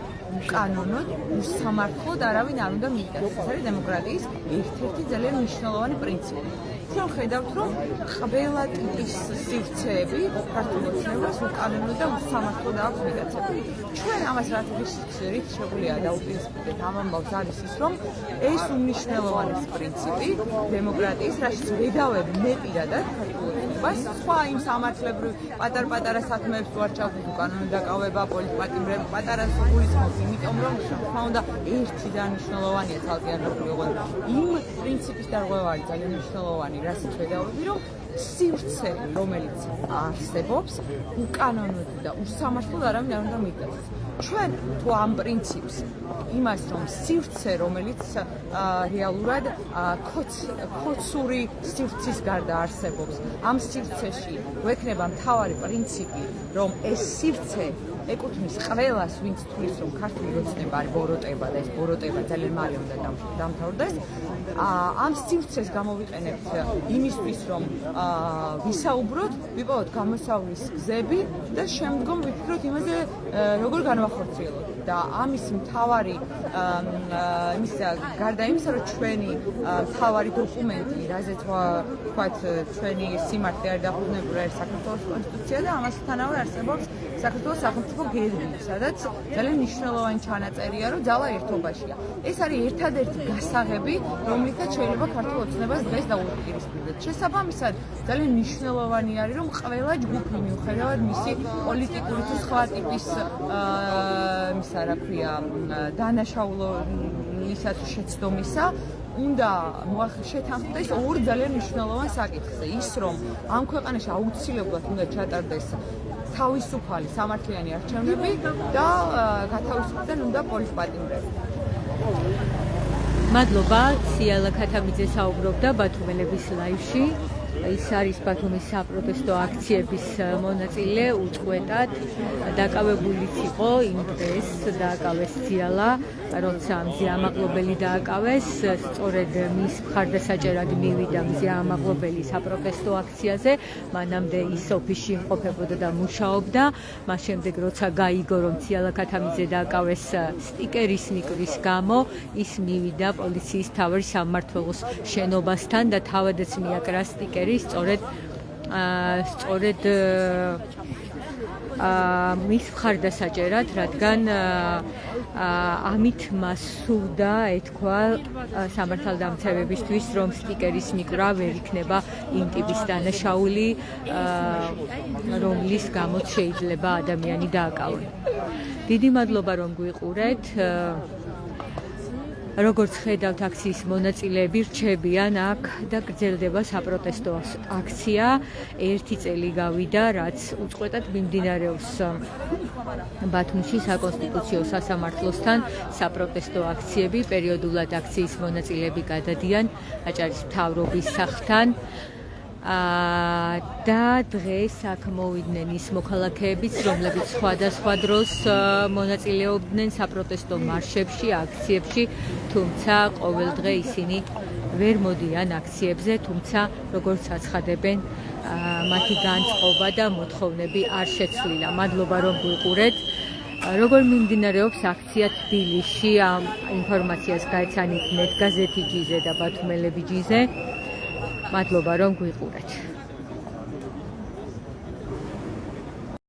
კანონოდ, უსამართლოდ არავინ არ უნდა მიიღოს. ეს არის დემოკრატიის ერთ-ერთი ძალიან მნიშვნელოვანი პრინციპი. ჩვენ ხედავთ, რომ ყველა ტიპის სივრცეები ქართულ ოცნებას უკანონოდ და უსამართლოდ აქვს მიღწეული. ჩვენ ამას რატიფიცირით შეგვიძლია დაუპირისპირდეთ ამ ამბავს არის ის, რომ ეს უმნიშვნელოვანესი პრინციპი დემოკრატიის, რაშიც ვედავებ მე პირადად ქართულ ოცნებას, სხვა იმ სამართლებრივ პატარ-პატარა საქმეებს ვარჩავთ უკანონო დაკავება, პოლიტპატიმრები, პატარა სუგულისმობს, იმიტომ რომ თქმა უნდა ერთი და მნიშვნელოვანია ცალკე არ გაგვიყვება. იმ პრინციპის დარღვევა არის ძალიან მნიშვნელოვანი, რასაც ვედავები, რომ სივრცე, რომელიც არსებობს, უკანონოდ და უსამართლოდ არავინ არ უნდა მიგდას. ჩვენ თუ ამ პრინციპს იმას რომ სივრცე, რომელიც რეალურად ქოცური სივრცის გარდა არსებობს, ამ სივრცეში გვექნება მთავარი პრინციპი, რომ ეს სივრცე ეკუთვნის ყველას, ვინც თulis რომ ქართული ოცნება არის ბოროტება და ეს ბოროტება ძალიან მალე უნდა დამთავრდეს. ამ სივრცეს გამოვიყენებთ იმისთვის, რომ ვისაუბროთ, ვიპოვოთ გამოსავლის გზები და შემდგომ ვიფიქროთ იმაზე, როგორ განვახორციელოთ. და ამის მთავარი იმის გარდა იმისა, რომ ჩვენი მთავარი დოკუმენტი, რაზეც ვთქვათ, ჩვენი სიმართლე არ დაფუძნებული არის საქართველოს კონსტიტუცია და ამასთანავე არსებობს საქართველოს სახელმწიფო გერბი, სადაც ძალიან მნიშვნელოვანი ჩანაწერია, რომ ძალა ერთობაშია. ეს არის ერთადერთი გასაღები, რომლითაც შეიძლება ქართულ ოცნებას დღეს დაუპირისპირდეთ. შესაბამისად, ძალიან მნიშვნელოვანი არის, რომ ყველა ჯგუფი მიუხედავად მისი პოლიტიკური თუ სხვა ტიპის რა ქვია დანაშაულისა თუ შეცდომისა უნდა შეთანხმდეს ორ ძალიან მნიშვნელოვან საკითხზე. ის რომ ამ ქვეყანაში აუცილებლად უნდა ჩატარდეს თავისუფალი სამართლიანი არჩევნები და გათავისუფლდნენ უნდა პოლიტპატიმრები. მადლობა, ციალა ქათამიძე საუბრობდა ბათუმელების ლაივში. ის არის ბათუმის საპროტესტო აქციების მონაწილე, უწყვეტად დაკავებულიც იყო იმ დღეს, დააკავეს ციალა, როცა მზე ამაღლობელი დააკავეს, სწორედ მის მხარდასაჭერად მივიდა მზე ამაღლობელი საპროტესტო აქციაზე, მანამდე ის ოფისში იმყოფებოდა და მუშაობდა, მას შემდეგ როცა გაიგო, რომ ციალა ქათამიძე დააკავეს სტიკერის მიკრის გამო, ის მივიდა პოლიციის მთავარი სამმართველოს შენობასთან და თავადაც მიაკრა სტიკერი სწორედ მის მხარდასაჭერად, რადგან ამით მას სურდა ეთქვა სამართალდამცავებისთვის, რომ სტიკერის მიკრა ვერ იქნება იმ ტიპის დანაშაული, რომლის გამოც შეიძლება ადამიანი დააკავონ. დიდი მადლობა, რომ გვიყურეთ. როგორც ხედავთ, აქციის მონაწილეები რჩებიან აქ და გრძელდება საპროტესტო აქცია. 1 წელი გავიდა, რაც უწყვეტად მიმდინარეობს ბათუმში საკონსტიტუციო სასამართლოსთან საპროტესტო აქციები. პერიოდულად აქციის მონაწილეები გადადიან აჭარის მთავრობის სახლთან. და დღეს აქ მოვიდნენ ის მოქალაქეებიც, რომლებიც სხვადასხვა დროს მონაწილეობდნენ საპროტესტო მარშებში, აქციებში, თუმცა ყოველდღე ისინი ვერ მოდიან აქციებზე, თუმცა როგორც აცხადებენ, მათი განწყობა და მოთხოვნები არ შეცვლილა. მადლობა, რომ გვიყურეთ. როგორ მიმდინარეობს აქცია თბილისში? ამ ინფორმაციას გაეცანით ნეტგაზეთი ჯიზე და ბათუმელები ჯიზე. მადლობა, რომ გვიყურეთ.